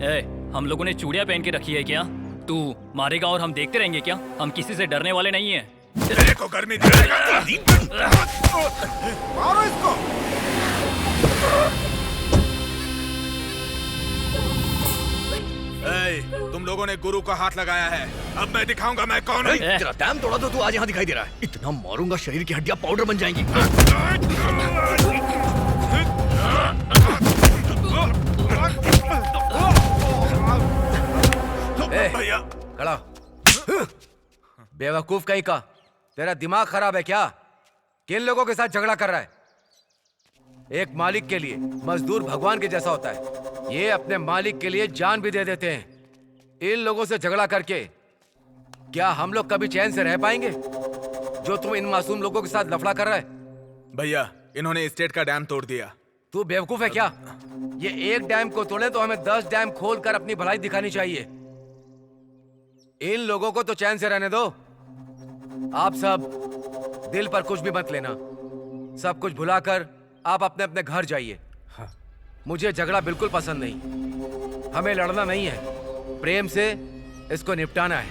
G: ए, हम लोगों ने चूड़ियां पहन के रखी है क्या? तू मारेगा और हम देखते रहेंगे क्या? हम किसी से डरने वाले नहीं हैं।
K: तेरे को गर्मी दिलाएगा।
H: मारो इसको।
K: लोगों ने गुरु का हाथ लगाया है। अब मैं दिखाऊंगा मैं कौन हूँ।
I: तेरा डैम तोड़ा तो तू आज यहाँ दिखाई दे रहा है। इतना मारूंगा शरीर की हड्डियां पाउडर बन जाएंगी।
B: भैया खड़ा। बेवकूफ कहीं का, तेरा दिमाग खराब है क्या? किन लोगों के साथ झगड़ा कर रहा है? एक मालिक के लिए मजदूर भगवान के जैसा होता है। ये अपने मालिक के लिए जान भी दे देते हैं। इन लोगों से झगड़ा करके क्या हम लोग कभी चैन से रह पाएंगे? जो तुम इन मासूम लोगों के साथ लफड़ा कर रहा है।
K: भैया इन्होंने स्टेट का डैम तोड़ दिया।
B: तू बेवकूफ है क्या? ये एक डैम को तोड़े तो हमें 10 डैम खोलकर अपनी भलाई दिखानी चाहिए। इन लोगों को तो चैन से रहने दो। आप सब दिल पर कुछ भी मत लेना। सब कुछ भुलाकर आप अपने अपने घर जाइए। मुझे झगड़ा बिल्कुल पसंद नहीं। हमें लड़ना नहीं है, प्रेम से इसको निपटाना है।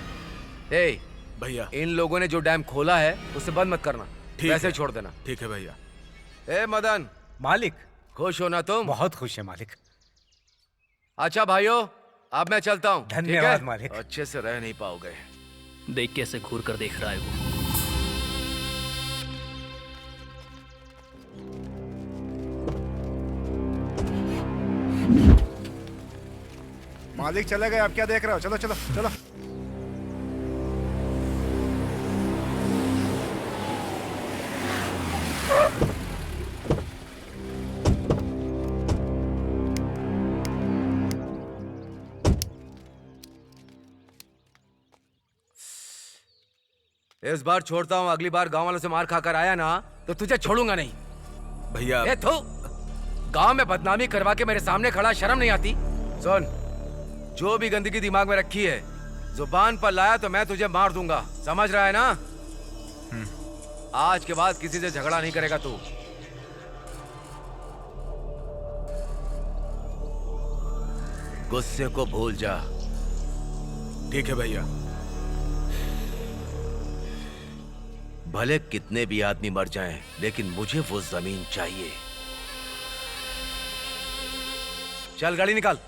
B: ए
K: भैया
B: इन लोगों ने जो डैम खोला है उसे बंद मत करना, वैसे ही छोड़ देना।
K: ठीक है भैया।
B: ए मदन।
F: मालिक
B: खुश हो ना तुम?
F: बहुत खुश है मालिक।
B: अच्छा भाइयों अब मैं चलता हूँ।
F: धन्यवाद मालिक।
B: अच्छे से रह नहीं पाओगे।
G: देख कैसे घूर कर देख रहा है वो।
H: मालिक चले गए, आप क्या देख रहे हो? चलो चलो चलो।
B: इस बार छोड़ता हूँ, अगली बार गांव वालों से मार खाकर आया ना तो तुझे छोड़ूंगा नहीं।
K: भैया
B: ए थू, गांव में बदनामी करवा के मेरे सामने खड़ा, शर्म नहीं आती? सुन, जो भी गंदगी दिमाग में रखी है जुबान पर लाया तो मैं तुझे मार दूंगा, समझ रहा है ना? आज के बाद किसी से झगड़ा नहीं करेगा तू। गुस्से को भूल जा।
K: ठीक है भैया।
B: भले कितने भी आदमी मर जाएं, लेकिन मुझे वो जमीन चाहिए। चल गाड़ी निकाल।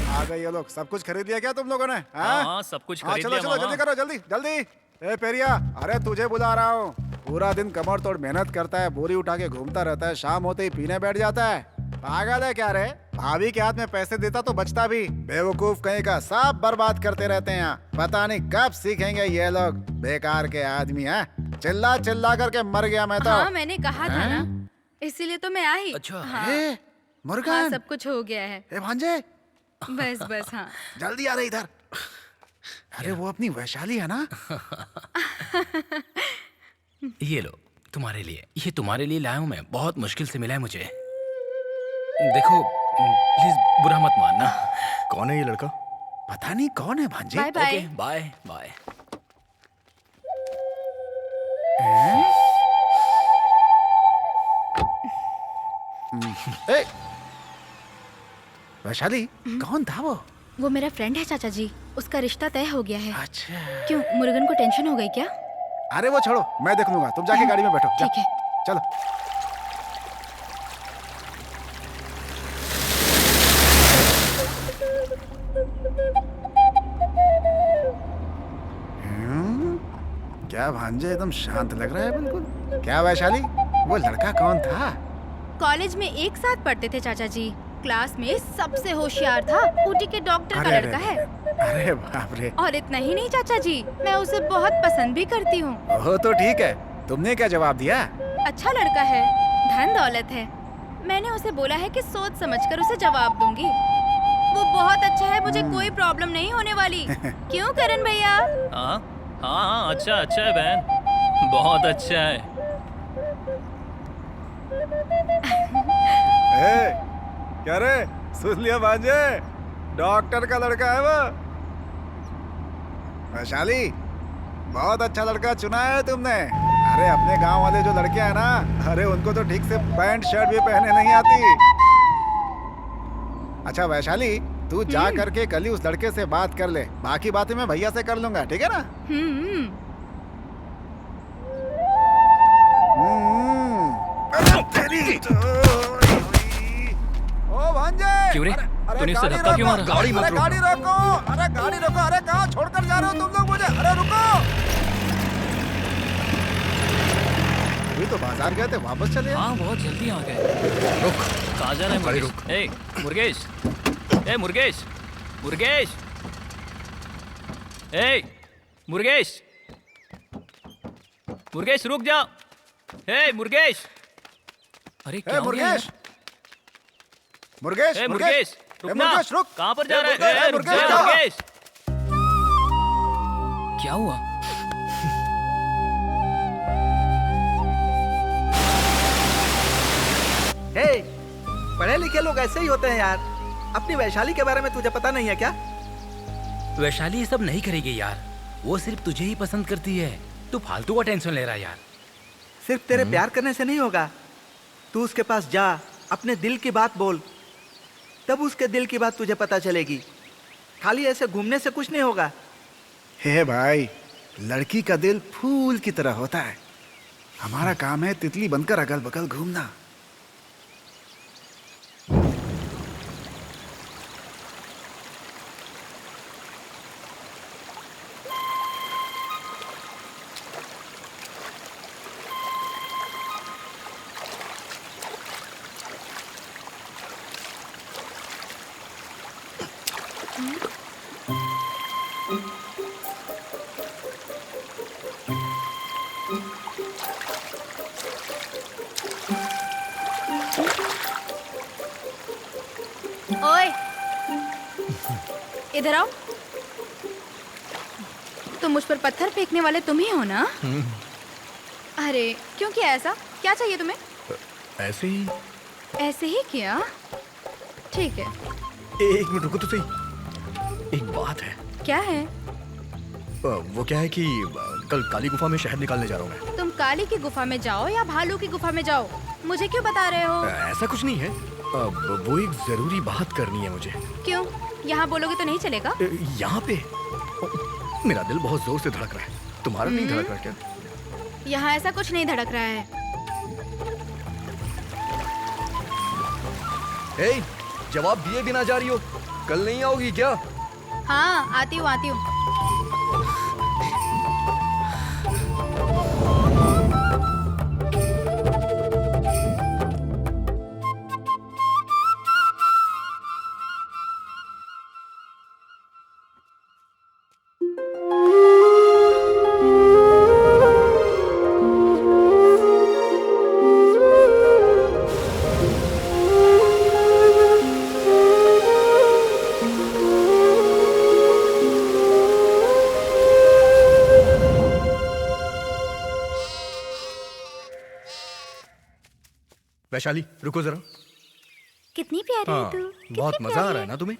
H: आ गए ये लोग। सब कुछ खरीद लिया क्या तुम लोगों ने?
G: हाँ, सब कुछ खरीद
H: चलो
G: लिया
H: चलो,
G: मामा।
H: जल्दी करो, जल्दी जल्दी। ए पेरिया, अरे तुझे बुला रहा हूँ। पूरा दिन कमर तोड़ मेहनत करता है, बोरी उठा के घूमता रहता है, शाम होते ही पीने बैठ जाता है। पागल है क्या रे? भाभी के हाथ में पैसे देता तो बचता भी। बेवकूफ कहीं का, सब बर्बाद करते रहते हैं यहाँ। पता नहीं कब सीखेंगे ये लोग, बेकार के आदमी हैं। चिल्ला चिल्ला करके मर गया मैं तो।
M: हाँ मैंने कहा था ना, इसीलिए तो मैं आई।
B: अच्छा।
M: हाँ,
H: ए, मुर्गन।
M: हाँ, सब कुछ हो गया है।
H: ए भांजे,
M: बस बस हाँ।
H: जल्दी आ रहे इधर। अरे वो अपनी वैशाली है ना?
L: ये लो तुम्हारे लिए, ये तुम्हारे लिए लाया हूँ मैं, बहुत मुश्किल से मिला है मुझे। देखो प्लीज बुरा मत मानना।
I: कौन है ये लड़का?
H: पता नहीं कौन है भांजे।
M: Bye bye.
L: Okay bye bye.
H: ए, वैशाली कौन था वो?
M: वो मेरा फ्रेंड है चाचा जी, उसका रिश्ता तय हो गया है।
H: अच्छा।
M: क्यों, मुर्गन को टेंशन हो गई क्या?
H: अरे वो छोड़ो, मैं देख लूंगा। तुम जाके गाड़ी में बैठो। जा,
M: ठीक है।
H: चलो। क्या भांजे एकदम शांत लग रहा है बिल्कुल। क्या वैशाली, वो लड़का कौन था?
M: कॉलेज में एक साथ पढ़ते थे चाचा जी। क्लास में सबसे होशियार था, ऊटी के डॉक्टर का लड़का है।
H: अरे बाप रे।
M: और इतना ही नहीं चाचा जी, मैं उसे बहुत पसंद भी करती हूँ।
H: वो तो ठीक है, तुमने क्या जवाब दिया?
M: अच्छा लड़का है, धन दौलत है। मैंने उसे बोला है कि सोच समझकर उसे जवाब दूंगी। वो बहुत अच्छा है, मुझे कोई प्रॉब्लम नहीं होने वाली। क्यों करण भैया?
G: हाँ हाँ हाँ, अच्छा अच्छा है बहन, बहुत अच्छा है।
H: ए, क्या रे, सुन लिया भांजे? डॉक्टर का लड़का है वो। वैशाली, बहुत अच्छा लड़का चुना है तुमने। अरे अपने गांव वाले जो लड़के हैं ना, अरे उनको तो ठीक से पैंट शर्ट भी पहने नहीं आती। अच्छा वैशाली, तू जा करके कल ही उस लड़के से बात कर ले, बाकी बातें मैं भैया से कर लूंगा, ठीक है ना? ओ भांजे,
G: क्यों रे?
H: अरे
G: तूने उससे
H: गाड़ी
G: धक्का क्यों
H: रोको,
G: मारा? गाड़ी मत
H: अरे गाड़ी रोको, अरे गाड़ी रोको, अरे कहाँ छोड़कर जा रहे हो तुम लोग मुझे? अरे रुको। अभी तो बाजार गए थे, वापस चले।
G: हाँ बहुत जल्दी आ गए। रुक, कहाँ जा रहे हैं मुर्गेश? ए मुर्गेश, ए मुर्गेश, मुर्गेश, ए मुर्गेश, मुर्गेश रुक जा। ए मुर्गेश, अरे क्या हो गया
H: मुर्गेश, मुर्गेश,
G: ए मुर्गेश, रुक ना।
H: मुर्गेश रुक।
G: कहाँ पर जा रहे हैं? रुक जा मुर्गेश। क्या हुआ?
N: हे, पढ़े लिखे लोग ऐसे ही होते हैं यार। अपनी वैशाली के बारे में तुझे पता नहीं है क्या?
L: वैशाली ये सब नहीं करेगी यार, वो सिर्फ तुझे ही पसंद करती है। तू फालतू का टेंशन ले रहा है यार।
N: सिर्फ तेरे प्यार करने से नहीं होगा। तू उसके पास जा, अपने दिल की बात बोल, तब उसके दिल की बात तुझे पता चलेगी। खाली ऐसे घूमने से कुछ नहीं होगा।
H: हे भाई, लड़की का दिल फूल की तरह होता है। हमारा काम है तितली बनकर अगल बगल घूमना।
M: ओए, इधर आओ। तुम मुझ पर पत्थर फेंकने वाले तुम ही हो ना? अरे क्यों किया ऐसा? क्या चाहिए तुम्हें?
I: ऐसे ही।
M: ऐसे ही किया? ठीक है।
I: एक मिनट रुको तो सही। एक बात है।
M: क्या है?
I: वो क्या है कि कल काली गुफा में शहद निकालने जा रहा हूँ मैं।
M: तुम काली की गुफा में जाओ या भालू की गुफा में जाओ, मुझे क्यों बता रहे हो?
I: ऐसा कुछ नहीं है। वो एक जरूरी बात करनी है मुझे।
M: क्यों? यहाँ बोलोगे तो नहीं चलेगा?
I: यहाँ पे मेरा दिल बहुत जोर से धड़क रहा है। तुम्हारा नहीं धड़क रहा क्या?
M: यहाँ ऐसा कुछ नहीं धड़क रहा है।
I: ए, जवाब दिए बिना जा रही हो? कल नहीं आओगी क्या?
M: हाँ आती हूँ, आती हूँ।
I: वैशाली रुको जरा।
M: कितनी प्यारी है तू।
I: बहुत मजा आ रहा है ना तुम्हें?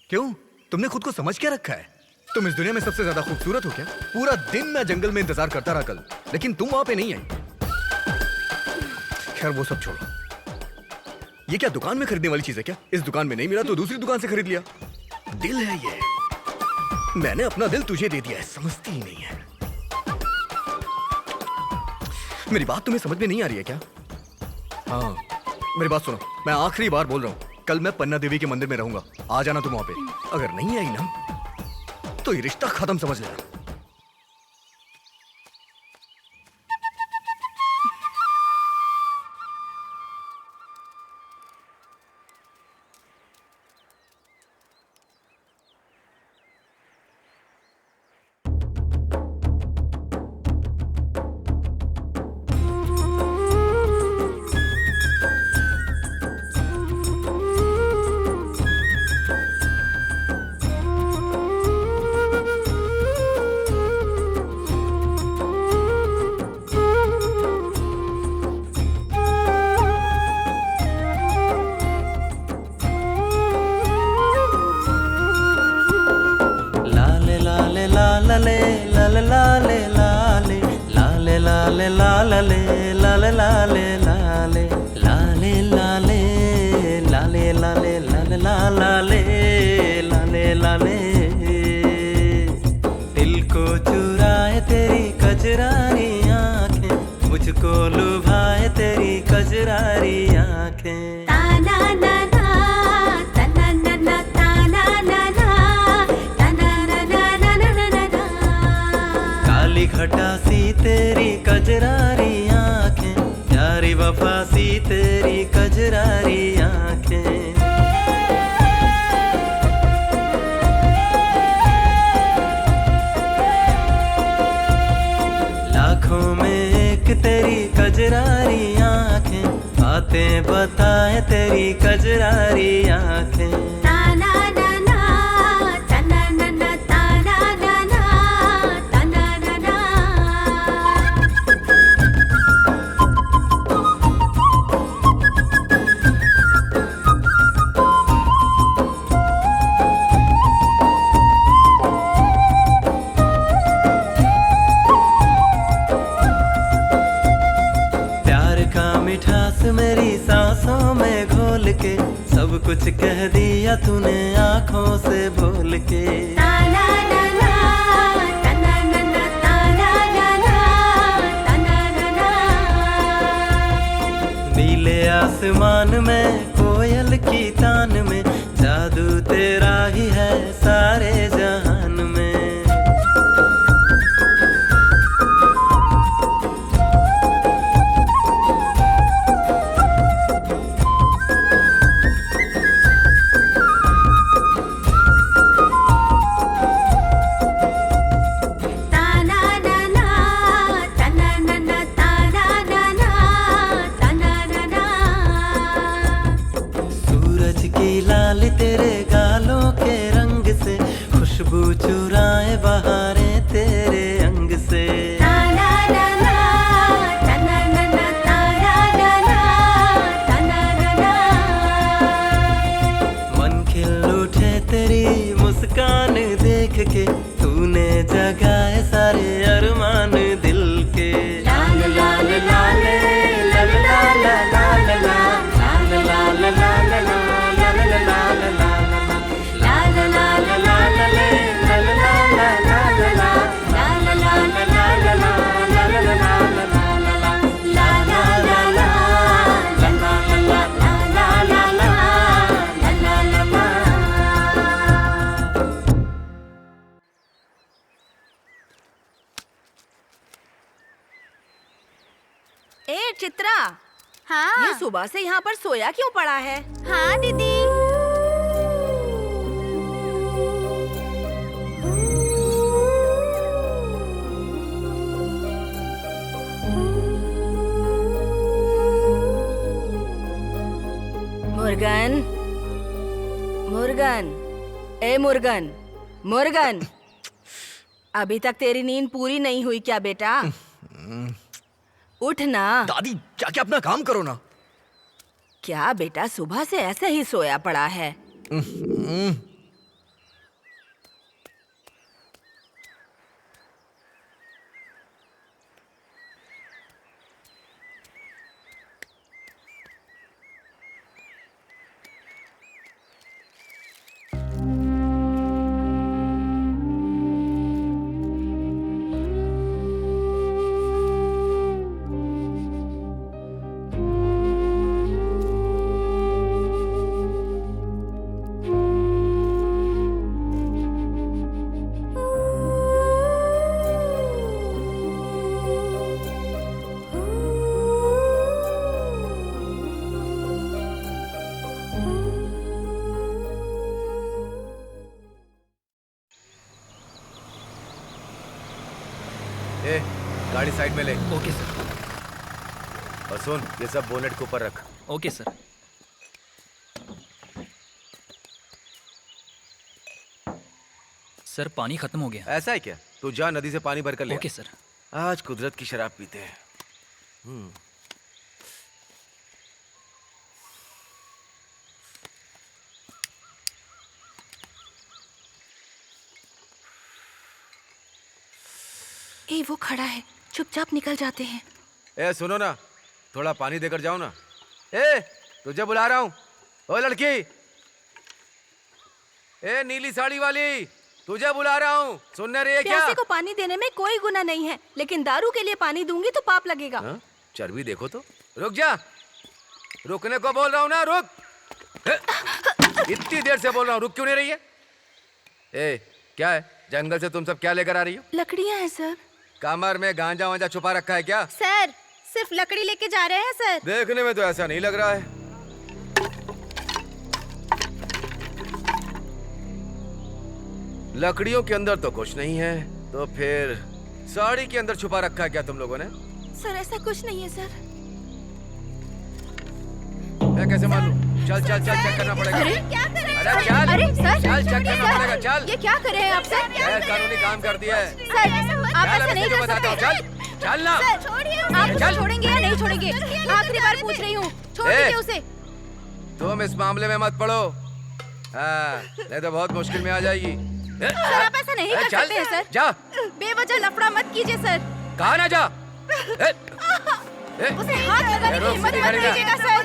I: क्यों? तुमने खुद को समझ क्या रखा है? तुम इस दुनिया में सबसे ज्यादा खूबसूरत हो क्या? पूरा दिन मैं जंगल में इंतजार करता रहा कल, लेकिन तुम वहां पे नहीं आई। खैर वो सब छोड़ो। ये क्या दुकान में खरीदने वाली चीज है क्या? इस दुकान में नहीं मिला तो दूसरी दुकान से खरीद लिया। दिल है ये। मैंने अपना दिल तुझे दे दिया है, समझती ही नहीं है। मेरी बात तुम्हें समझ में नहीं आ रही है क्या? हाँ मेरी बात सुनो, मैं आखिरी बार बोल रहा हूँ, कल मैं पन्ना देवी के मंदिर में रहूंगा। आ जाना तुम वहां पे। अगर नहीं आई ना तो ये रिश्ता खत्म समझ लेना।
J: मुझको लुभाए तेरी कजरारी आंखें।
O: ताना ना ना तना ना ना ताना ना ना तना ना ना ना ना ना ना।
J: काली घटा सी तेरी कजरारी आंखें, प्यारी वफा सी तेरी कजरारी आंखें। लाखों में एक तेरी कजरारी आंखें, बातें बताए तेरी कजरारी आंखें।
O: ताना ना ना तना ना ना ताना ना ना तना ना ना।
J: प्यार का मिठास मेरी सांसों में घोल के, सब कुछ कह दिया तूने आंखों से बोल के।
O: ताना ना ना तना ना ना ताना ना ना तना ना ना।
J: नीले आसमान में कोयल की तान में, जादू तेरा ही है सारे जहान में।
O: ताना ना ना तना ना ना ताना ना ना तना ना ना।
J: सूरज की लाल तेरे गालों के रंग से, खुशबू चुराए बहारें तेरे अंग से।
O: ताना ना ना तना ना ना ताना ना ना तना ना ना।
J: मन खिल उठे तेरी मुस्कान देख के, तूने जगाए सारे अरमान दिल के।
O: लाल लाल लाल लाल लाल लाल लाल लाल लाल लाल लाल लाल लाल लाल लाल लाल ले लाल लाल लाल लाल लाल लाल लाल लाल लाल
A: ए चित्रा,
M: हाँ
A: ये सुबह से यहाँ पर सोया क्यों पड़ा है?
M: हाँ दीदी।
A: मुर्गन, मुर्गन, ए मुर्गन, मुर्गन, अभी तक तेरी नींद पूरी नहीं हुई क्या बेटा? उठ ना।
I: दादी जाके अपना काम करो ना।
A: क्या बेटा सुबह से ऐसे ही सोया पड़ा है?
B: ए, गाड़ी साइड में ले।
G: Okay sir.
B: और सुन, ये सब बोनेट के ऊपर रख।
G: Okay sir. सर पानी खत्म हो गया।
B: ऐसा है क्या? तू जा नदी से पानी भर कर ले।
G: Okay sir.
B: आज कुदरत की शराब पीते हैं।
C: ए वो खड़ा है, चुपचाप निकल जाते हैं।
B: ए सुनो ना, थोड़ा पानी देकर जाओ ना। ए तुझे बुला रहा हूँ। ओ लड़की, ए नीली साड़ी वाली, तुझे बुला रहा हूँ। सुनने रही है क्या?
A: प्यासे को पानी देने में कोई गुनाह नहीं है, लेकिन दारू के लिए पानी दूंगी तो पाप लगेगा।
B: चर्बी देखो तो। रुक जा, रुकने को बोल रहा हूँ ना, रुक। इतनी देर से बोल रहा हूँ, रुक क्यों नहीं रही है? ए, क्या है? जंगल से तुम सब क्या लेकर आ रही हो?
C: लकड़ियाँ हैं सर।
B: कमर में गांजा वांजा छुपा रखा है क्या?
M: सर सिर्फ लकड़ी लेके जा रहे हैं सर।
B: देखने में तो ऐसा नहीं लग रहा है। लकड़ियों के अंदर तो कुछ नहीं है, तो फिर साड़ी के अंदर छुपा रखा है क्या तुम लोगों ने?
C: सर ऐसा कुछ नहीं है सर।
B: मैं कैसे मालूम? चल चल चल, चेक करना पड़ेगा।
M: अरे क्या कर रहे हैं?
B: अरे चल,
M: अरे सर,
B: चल चेक करना
M: सर,
B: पड़ेगा, चल।
M: ये क्या कर रहे हैं आप सर?
B: गैर कानूनी काम कर दिया है।
M: सर आप ऐसा नहीं कर
B: बताता हूँ,
M: सकते।
B: चल चल ना।
M: सर छोड़िए, आप उसे छोड़ेंगे या नहीं छोड़ेंगे? आखिरी बार पूछ रही हूँ, छोड़ दीजिए उसे।
B: तुम इस मामले में मत पड़ो, हाँ, नहीं तो बहुत मुश्किल में आ जाएगी।
M: सर आप ऐसा नहीं कर सकते हैं सर।
B: जा,
M: बेवजह लफड़ा मत कीजिए सर।
B: कहा ना जा।
M: उसे हाथ लगाने की हिम्मत मत कीजिएगा सर।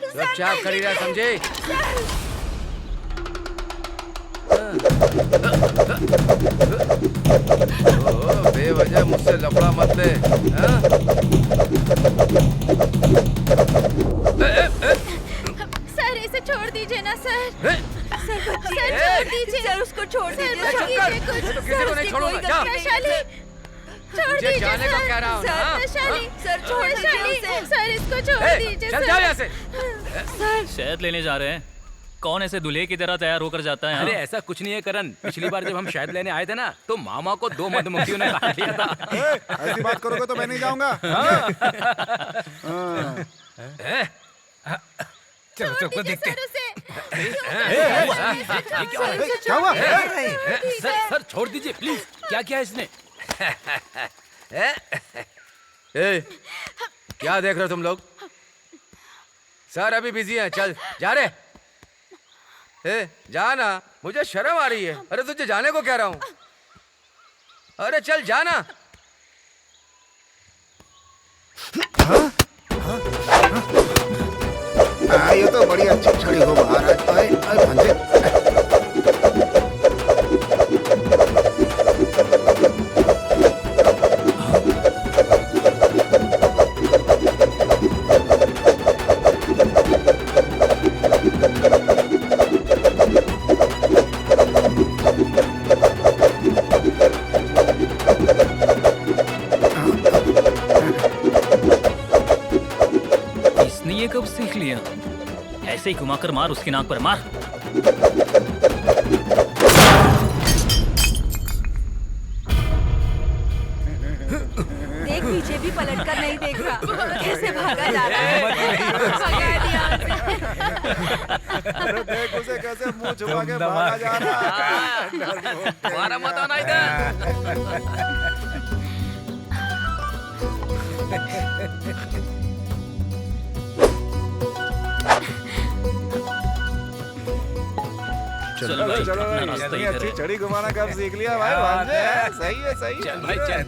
B: चुपचाप खड़ी रह, समझे? बेवजह मुझसे लफड़ा मत ले।
M: सर इसे छोड़ दीजिए ना सर। सर छोड़ दीजिए। सर उसको छोड़ दीजिए।
B: किसी को नहीं छोड़ूंगा, जा।
M: छोड़ दीजिए
B: जाने को कह रहा हूँ ना।
M: सर छोड़ दीजिए। सर इसको छोड़ दीजिए।
B: चल जाओ यहाँ से।
G: शहद लेने जा रहे हैं। कौन ऐसे दूल्हे की तरह तैयार होकर जाता है?
L: अरे ऐसा कुछ नहीं है करण। पिछली बार जब हम शहद लेने आए थे ना, तो मामा को 2 मधुमक्खियों ने काट लिया था।
H: ऐसी बात करोगे तो मैं नहीं जाऊंगा।
L: चलो सबको देखते हैं।
H: क्या हुआ?
L: सर छोड़ दीजिए प्लीज। क्या किया इसने?
B: क्या देख रहे हो तुम लोग? सर अभी बिजी हैं, चल जा रहे। जाना, मुझे शर्म आ रही है। अरे तुझे जाने को कह रहा हूँ। अरे चल जाना।
H: ये तो बड़ी अच्छी छड़ी हो बाहर है। भांजे
G: ये कब सीख लिया? ऐसे ही घुमाकर मार, उसकी नाक पर मार।
A: देख पीछे भी पलटकर नहीं देख रहा, कैसे भागा जा रहा है। भगा दिया उसे।
H: अरे देख उसे कैसे मुंह छुपा के भागा जा रहा है।
L: हमारा मत आना इधर।
G: चलो भाई,
H: चलो भाई,
G: नाश्ता
H: इतनी
G: ही
H: अच्छी
G: करें।
H: छड़ी घुमाना कब सीख लिया भाई? भांजे सही है, सही है।
L: चल भाई चल।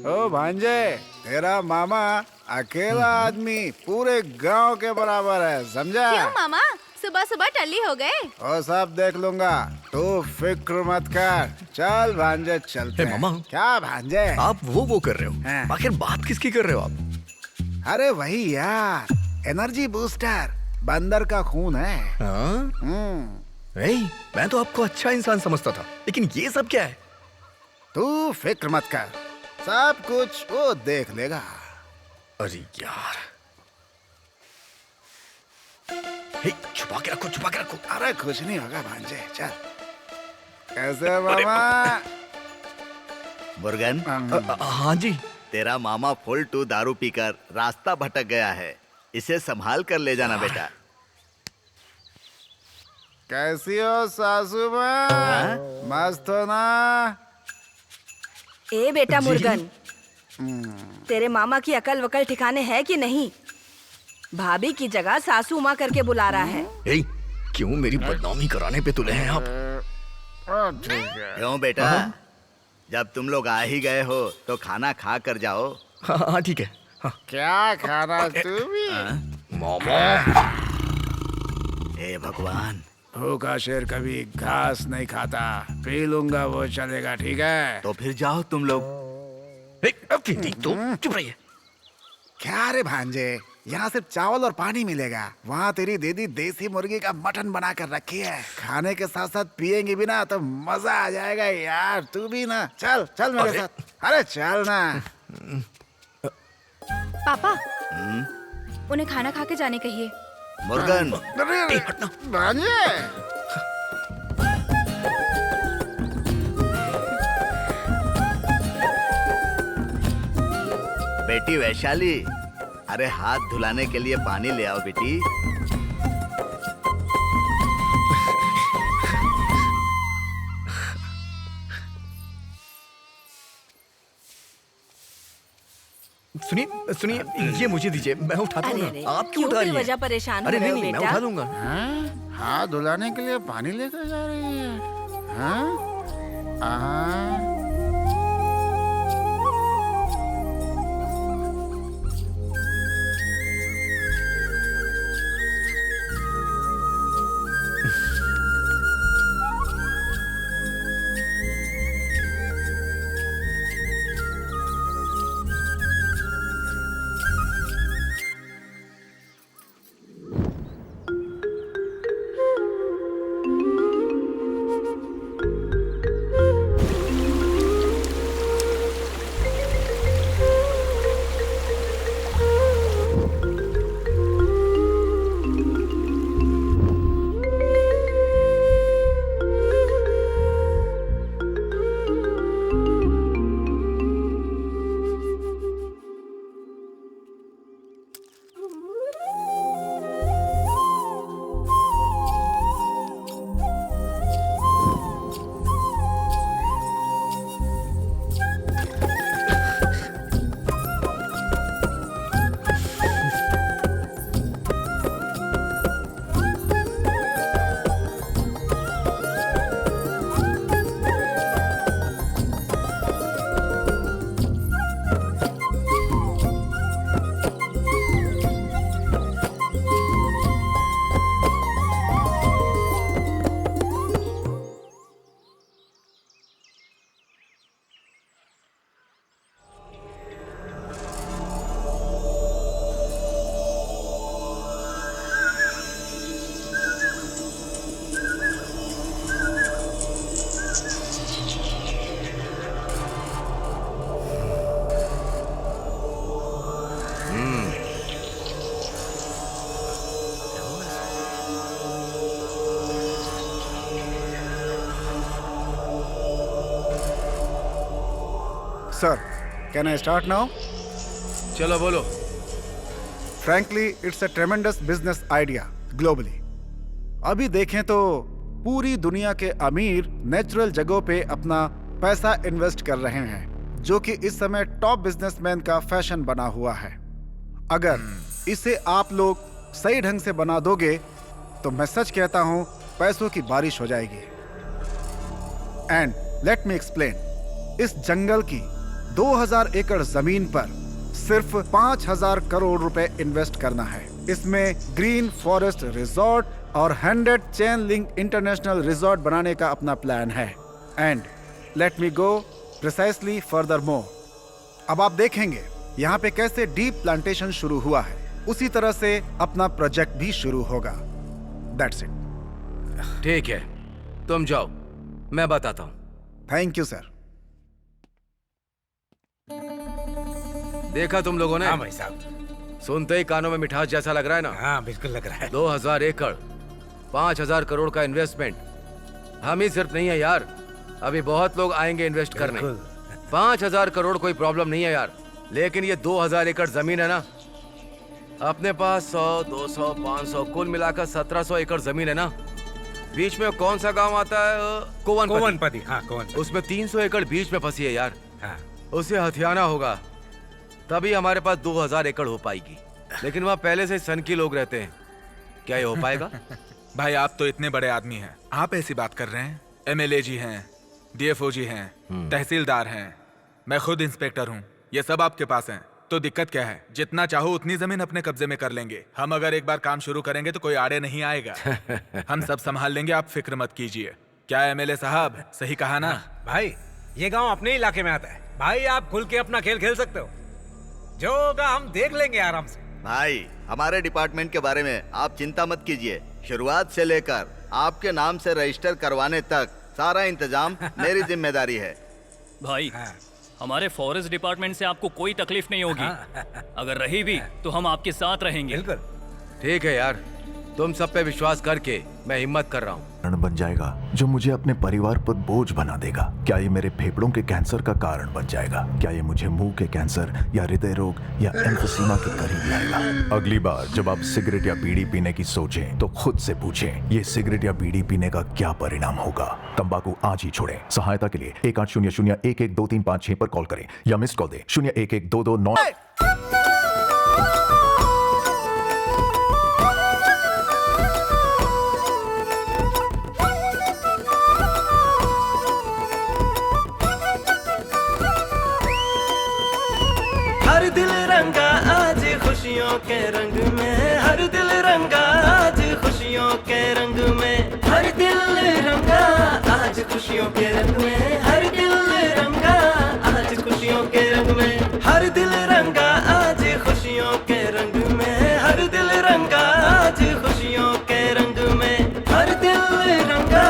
H: ओ भांजे, तेरा मामा अकेला आदमी पूरे गांव के बराबर है, समझा?
M: क्यों मामा, सुबह सुबह टल्ली हो गए?
H: और सब देख लूंगा, तू फिक्र मत कर। चल भांजे चलते हैं।
I: मामा,
H: क्या भांजे?
I: आप वो कर रहे हो? आखिर बात किसकी कर रहे हो आप?
H: अरे वही यार, एनर्जी बूस्टर, बंदर का खून है।
I: मैं तो आपको अच्छा इंसान समझता था, लेकिन ये सब क्या है?
H: तू फिक्र मत कर, सब कुछ वो देख लेगा।
I: अरे यार, छुपा के रखो, छुपा के रखो।
H: अरे कुछ नहीं होगा भांजे, चल। कैसे मामा?
E: मुर्गन,
I: हाँ जी।
E: तेरा मामा फुल टू दारू पीकर रास्ता भटक गया है, इसे संभाल कर ले जाना बेटा।
H: कैसी हो सासू माँ? मस्त हो ना?
A: ए बेटा मुर्गन, तेरे मामा की अकल वकल ठिकाने है कि नहीं? भाभी की जगह सासू माँ करके बुला रहा है।
I: क्यों मेरी बदनामी कराने पे तुले हैं आप?
E: क्यों बेटा, जब तुम लोग आ ही गए हो तो खाना खा कर जाओ।
I: हाँ ठीक है।
H: क्या खाना तू भी?
I: मामा,
E: हे भगवान,
H: भूखा शेर कभी घास नहीं खाता। पी लूंगा वो चलेगा, ठीक है?
E: तो फिर जाओ तुम लोग।
H: तुम चुप रहिए। क्या रे भांजे, यहाँ सिर्फ चावल और पानी मिलेगा। वहाँ तेरी दीदी देसी मुर्गी का मटन बना कर रखी है। खाने के साथ साथ पिएंगे भी ना तो मजा आ जाएगा यार। तू भी ना, चल चल मेरे साथ। अरे चल ना।
M: पापा, उन्हें खाना खा के जाने कहिए।
E: मुर्गन,
H: भांजे।
E: बेटी वैशाली, अरे हाथ धुलाने के लिए पानी ले आओ बेटी।
I: सुनिए सुनिए, ये मुझे दीजिए, मैं उठाता हूँ
A: अरे
I: ना। आप क्यों उठा रही हैं?
A: वजह परेशान
I: अरे
A: हो रहे
I: नहीं
A: हो
I: नहीं, मैं
A: बेटा?
I: उठा लूंगा।
H: हाथ धुलाने के लिए पानी लेकर जा रही है? हाँ? Sir, can I start now?
B: चलो बोलो।
H: Frankly, it's a tremendous business idea globally. अभी देखें तो पूरी दुनिया के अमीर नेचुरल जगहों पे अपना पैसा इन्वेस्ट कर रहे हैं, जो कि इस समय टॉप बिजनेसमैन का फैशन बना हुआ है। अगर इसे आप लोग सही ढंग से बना दोगे तो मैं सच कहता हूं पैसों की बारिश हो जाएगी। एंड लेट मी एक्सप्लेन, इस जंगल की 2000 एकड़ जमीन पर सिर्फ 5000 करोड़ रुपए इन्वेस्ट करना है। इसमें ग्रीन फॉरेस्ट रिजॉर्ट और 100 चेन लिंक इंटरनेशनल रिजॉर्ट बनाने का अपना प्लान है। And let me go precisely further more. अब आप देखेंगे यहाँ पे कैसे डीप प्लांटेशन शुरू हुआ है, उसी तरह से अपना प्रोजेक्ट भी शुरू होगा। That's it.
B: ठीक है, तुम जाओ, मैं बताता हूँ।
H: Thank you sir.
B: देखा तुम लोगों ने?
L: हाँ भाई साहब।
B: सुनते ही कानों में मिठास जैसा लग रहा है ना?
L: हाँ बिल्कुल लग रहा है।
B: 2000 एकड़ 5000 करोड़ का इन्वेस्टमेंट। हम ही सिर्फ नहीं है यार, अभी बहुत लोग आएंगे इन्वेस्ट करने। 5000 करोड़ कोई प्रॉब्लम नहीं है यार, लेकिन ये 2000 एकड़ जमीन है ना, अपने पास 100, 200, 500 कुल मिलाकर 1700 एकड़ जमीन है ना। बीच में कौन सा गांव आता है?
L: कोवनपति। हाँ कोवनपति।
B: उसमें 300 एकड़ बीच में फंसी है यार।
L: हाँ।
B: उसे हथियाना होगा, तभी हमारे पास 2000 एकड़ हो पाएगी। लेकिन वहाँ पहले से सन की लोग रहते हैं, क्या ये हो पाएगा?
K: भाई आप तो इतने बड़े आदमी हैं, आप ऐसी बात कर रहे हैं? एमएलए जी हैं, डीएफओ जी हैं, तहसीलदार हैं, मैं खुद इंस्पेक्टर हूँ, ये सब आपके पास हैं। तो दिक्कत क्या है? जितना चाहो उतनी जमीन अपने कब्जे में कर लेंगे। हम अगर एक बार काम शुरू करेंगे तो कोई आड़े नहीं आएगा। हम सब संभाल लेंगे, आप फिक्र मत कीजिए। क्या एमएलए साहब, सही कहा ना?
F: भाई ये गांव अपने इलाके में आता है। भाई आप खुल के अपना खेल खेल सकते हो, जो होगा हम देख लेंगे आराम से।
E: भाई हमारे डिपार्टमेंट के बारे में आप चिंता मत कीजिए। शुरुआत से लेकर आपके नाम से रजिस्टर करवाने तक सारा इंतजाम मेरी जिम्मेदारी है।
G: भाई हमारे फॉरेस्ट डिपार्टमेंट से आपको कोई तकलीफ नहीं होगी। अगर रही भी तो हम आपके साथ रहेंगे।
B: ठीक है यार, तुम सब पे विश्वास करके मैं हिम्मत कर रहा हूँ।
P: बन जाएगा जो मुझे अपने परिवार पर बोझ बना देगा। क्या ये मेरे फेफड़ों के कैंसर का कारण बन जाएगा? क्या ये मुझे मुंह के कैंसर या हृदय रोग या एम्फीसीमा के करीब लाएगा? अगली बार जब आप सिगरेट या बीड़ी पीने की सोचें तो खुद से पूछें, ये सिगरेट या बीड़ी पीने का क्या परिणाम होगा? तंबाकू आज ही छोड़ें। सहायता के लिए 1800-112356 पर कॉल करें या मिस कॉल दें 0112229।
J: हर दिल रंगा आज खुशियों के रंग में, हर दिल रंगा आज खुशियों के रंग में, हर दिल रंगा आज खुशियों के रंग में, हर दिल रंगा आज खुशियों के रंग में, हर दिल रंगा आज खुशियों के रंग में, हर दिल रंगा आज खुशियों के रंग में, हर दिल रंगा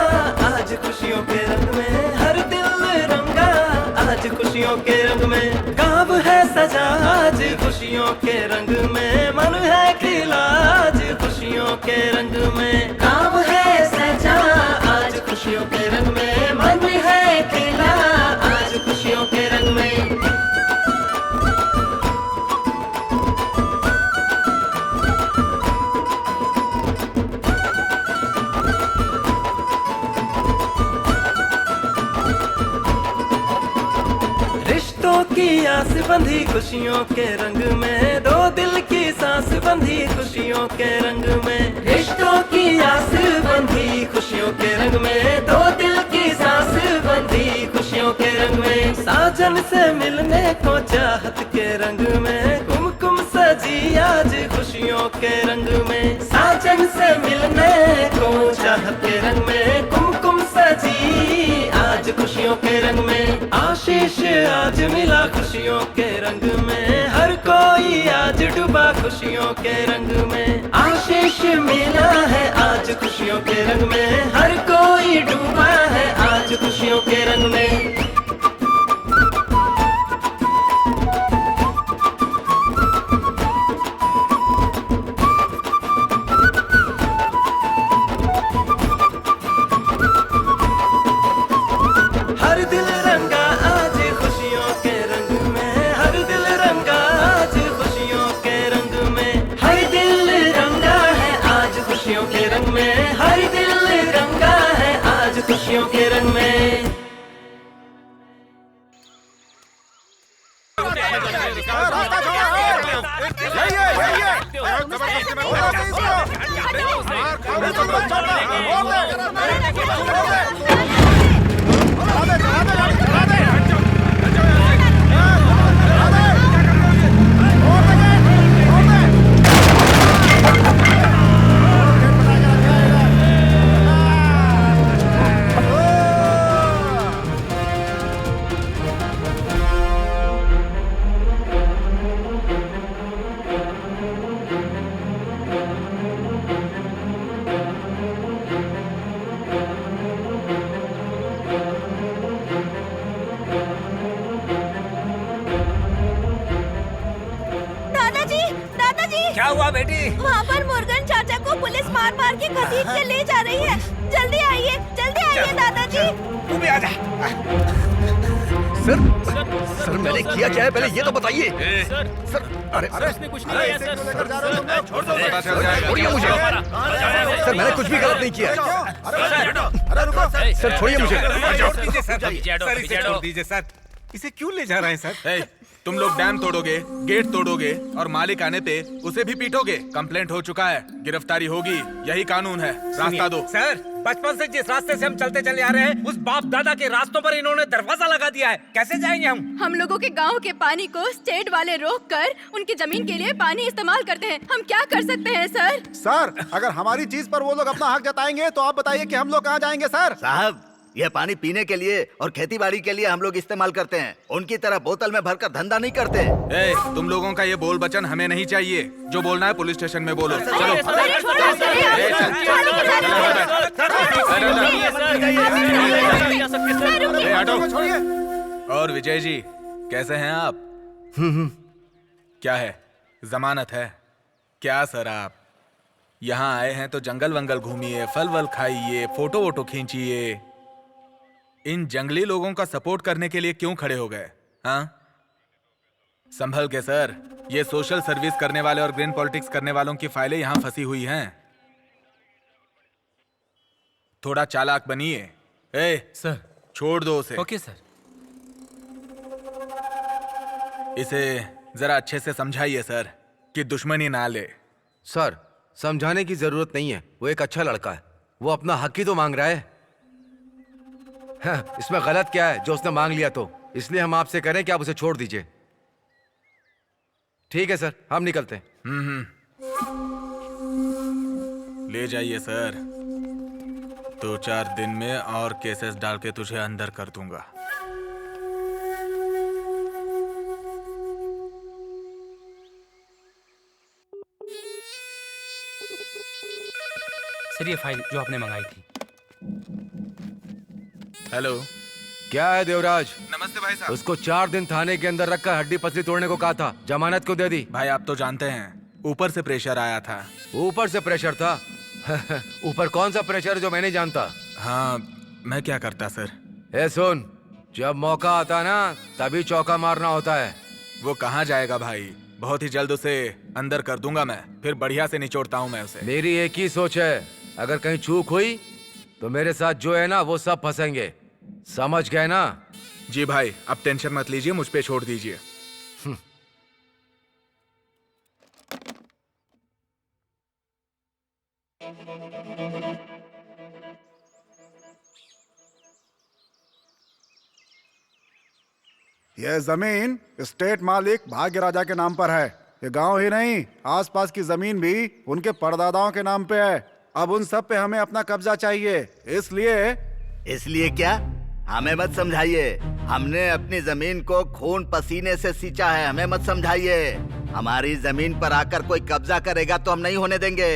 J: आज खुशियों के रंग में, हर दिल रंगा आज खुशियों के रंग में। गाँव है सजा आज खुशियों के रंग में, मन है खिला आज खुशियों के रंग में। गाँव है सजा आज खुशियों के रंग में, मन है खिला आज खुशियों के रंग में। रिश्तों की आस बंधी खुशियों के रंग में, दो दिल की सांस बंधी खुशियों के रंग में। रिश्तों की आस बंधी खुशियों के रंग में, दो दिल की सांस बंधी खुशियों के रंग में। साजन से मिलने को चाहत के रंग में, कुमकुम सजी आज खुशियों के रंग में। साजन से मिलने को चाहत के रंग में, कुमकुम सजी आज खुशियों के रंग में। आशीष आज मिला खुशियों के रंग में, हर कोई आज डूबा खुशियों के रंग में। आशीष मिला है आज खुशियों के रंग में, हर कोई डूबा है आज खुशियों के रंग में। हर दिल रंगा आज खुशियों के रंग में, हर दिल रंगा आज खुशियों के रंग में, हर दिल रंगा है आज खुशियों के रंग में, हर दिल रंगा है आज खुशियों के रंग में।
F: क्या हुआ बेटी?
C: वहाँ पर मुर्गन चाचा को पुलिस मार मार के घसीट के ले जा रही है। जल्दी आइए दादाजी।
F: तू भी आजा।
I: सर मैंने किया क्या है पहले ये तो बताइए। सर अरे
G: उसने कुछ नहीं किया सर।
I: छोड़ दो छोड़िए मुझे। सर मैंने कुछ भी गलत नहीं किया है। सर छोड़िए मुझे।
F: सर इसे छोड़ दीजिए सर। इसे क्यों ले जा रहे हैं सर?
K: तुम लोग डैम तोड़ोगे, गेट तोड़ोगे और मालिक आने पे उसे भी पीटोगे। कंप्लेंट हो चुका है, गिरफ्तारी होगी, यही कानून है। रास्ता दो।
F: सर, बचपन से जिस रास्ते से हम चलते चले आ रहे हैं, उस बाप दादा के रास्तों पर इन्होंने दरवाजा लगा दिया है। कैसे जाएंगे हम?
M: हम लोगों के गांव के पानी को स्टेट वाले रोक कर उनकी जमीन के लिए पानी इस्तेमाल करते हैं। हम क्या कर सकते हैं सर?
H: सर, अगर हमारी चीज पर वो लोग अपना हक जताएंगे तो आप बताइए कि हम लोग कहाँ जाएंगे सर?
E: साहब, यह पानी पीने के लिए और खेती बाड़ी के लिए हम लोग इस्तेमाल करते हैं। उनकी तरह बोतल में भरकर धंधा नहीं करते।
K: तुम लोगों का ये बोल बचन हमें नहीं चाहिए। जो बोलना है पुलिस स्टेशन में बोलो। और विजय जी, कैसे हैं आप? क्या है, जमानत है क्या सर? आप यहाँ आए हैं तो जंगल वंगल घूमिए, फल वल खाइए, फोटो वोटो खींचिए। इन जंगली लोगों का सपोर्ट करने के लिए क्यों खड़े हो गए? हाँ, संभल के सर। ये सोशल सर्विस करने वाले और ग्रीन पॉलिटिक्स करने वालों की फाइलें यहाँ फंसी हुई हैं। थोड़ा चालाक बनिए।
L: सर,
K: छोड़ दो उसे।
L: Okay sir.
K: इसे जरा अच्छे से समझाइए सर कि दुश्मनी ना ले।
B: सर, समझाने की जरूरत नहीं है। वो एक अच्छा लड़का है, वो अपना हक ही तो मांग रहा है। हाँ, इसमें गलत क्या है जो उसने मांग लिया तो? इसलिए हम आपसे कह रहे हैं कि आप उसे छोड़ दीजिए। ठीक है सर, हम निकलते हैं।
K: ले जाइए सर। 2-4 दिन में और केसेस डाल के तुझे अंदर कर दूंगा।
L: सर, ये फाइल जो आपने मंगाई थी।
K: हेलो,
B: क्या है देवराज?
K: नमस्ते भाई साहब।
B: उसको 4 दिन थाने के अंदर रखकर हड्डी पसली तोड़ने को कहा था, जमानत क्यों दे दी?
K: भाई आप तो जानते हैं, ऊपर से प्रेशर आया था।
B: ऊपर से प्रेशर था? ऊपर कौन सा प्रेशर जो मैं नहीं जानता?
K: हाँ, मैं क्या करता सर?
B: सुन, जब मौका आता ना तभी चौका मारना होता है।
K: वो कहाँ जाएगा भाई? बहुत ही जल्द उसे अंदर कर दूंगा मैं, फिर बढ़िया से निचोड़ता हूँ मैं उसे।
B: मेरी एक ही सोच है, अगर कहीं चूक हुई तो मेरे साथ जो है ना वो सब फंसेंगे, समझ गए ना?
K: जी भाई, अब टेंशन मत लीजिए, मुझ पे छोड़ दीजिए।
H: यह जमीन स्टेट मालिक भाग्य राजा के नाम पर है। ये गांव ही नहीं, आसपास की जमीन भी उनके परदादाओं के नाम पे है। अब उन सब पे हमें अपना कब्जा चाहिए।
E: इसलिए क्या? हमें मत समझाइए। हमने अपनी जमीन को खून पसीने से सींचा है, हमें मत समझाइए। हमारी जमीन पर आकर कोई कब्जा करेगा तो हम नहीं होने देंगे।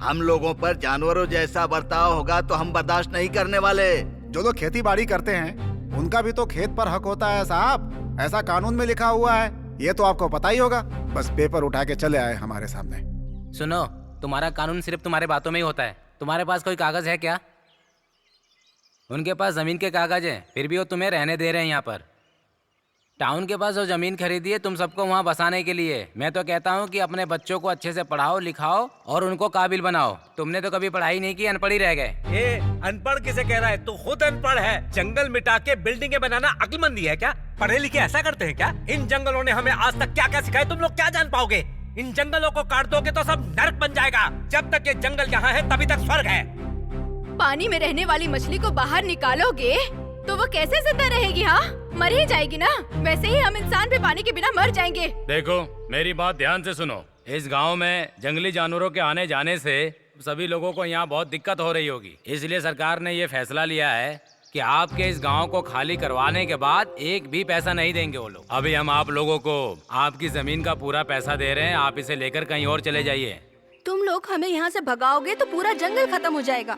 E: हम लोगों पर जानवरों जैसा बर्ताव होगा तो हम बर्दाश्त नहीं करने वाले।
H: जो लोग खेती बाड़ी करते हैं उनका भी तो खेत पर हक होता है साहब, ऐसा कानून में लिखा हुआ है। ये तो आपको पता ही होगा, बस पेपर उठा के चले आए हमारे सामने।
L: सुनो, तुम्हारा कानून सिर्फ तुम्हारे बातों में ही होता है। तुम्हारे पास कोई कागज है क्या? उनके पास जमीन के कागज हैं, फिर भी वो तुम्हें रहने दे रहे हैं यहाँ पर। टाउन के पास जो जमीन खरीदी है तुम सबको वहाँ बसाने के लिए। मैं तो कहता हूँ कि अपने बच्चों को अच्छे से पढ़ाओ लिखाओ और उनको काबिल बनाओ। तुमने तो कभी पढ़ाई नहीं की, अनपढ़ ही रह गए।
F: अनपढ़ किसे कह रहा है? तू खुद अनपढ़ है। जंगल मिटा के बिल्डिंगें बनाना अक्लमंदी है क्या? पढ़े लिखे ऐसा करते हैं क्या? इन जंगलों ने हमें आज तक क्या क्या सिखाया, तुम लोग क्या जान पाओगे? इन जंगलों को काट दोगे तो सब नर्क बन जाएगा। जब तक ये जंगल यहाँ है तभी तक स्वर्ग है।
M: पानी में रहने वाली मछली को बाहर निकालोगे तो वो कैसे जिंदा रहेगी? हाँ, मर ही जाएगी ना। वैसे ही हम इंसान भी पानी के बिना मर जाएंगे।
L: देखो, मेरी बात ध्यान से सुनो। इस गांव में जंगली जानवरों के आने जाने से सभी लोगों को यहाँ बहुत दिक्कत हो रही होगी। इसलिए सरकार ने ये फैसला लिया है कि आपके इस गांव को खाली करवाने के बाद एक भी पैसा नहीं देंगे वो लोग। अभी हम आप लोगों को आपकी जमीन का पूरा पैसा दे रहे हैं, आप इसे लेकर कहीं और चले जाइए।
A: तुम लोग हमें यहाँ से भगाओगे तो पूरा जंगल खत्म हो जाएगा।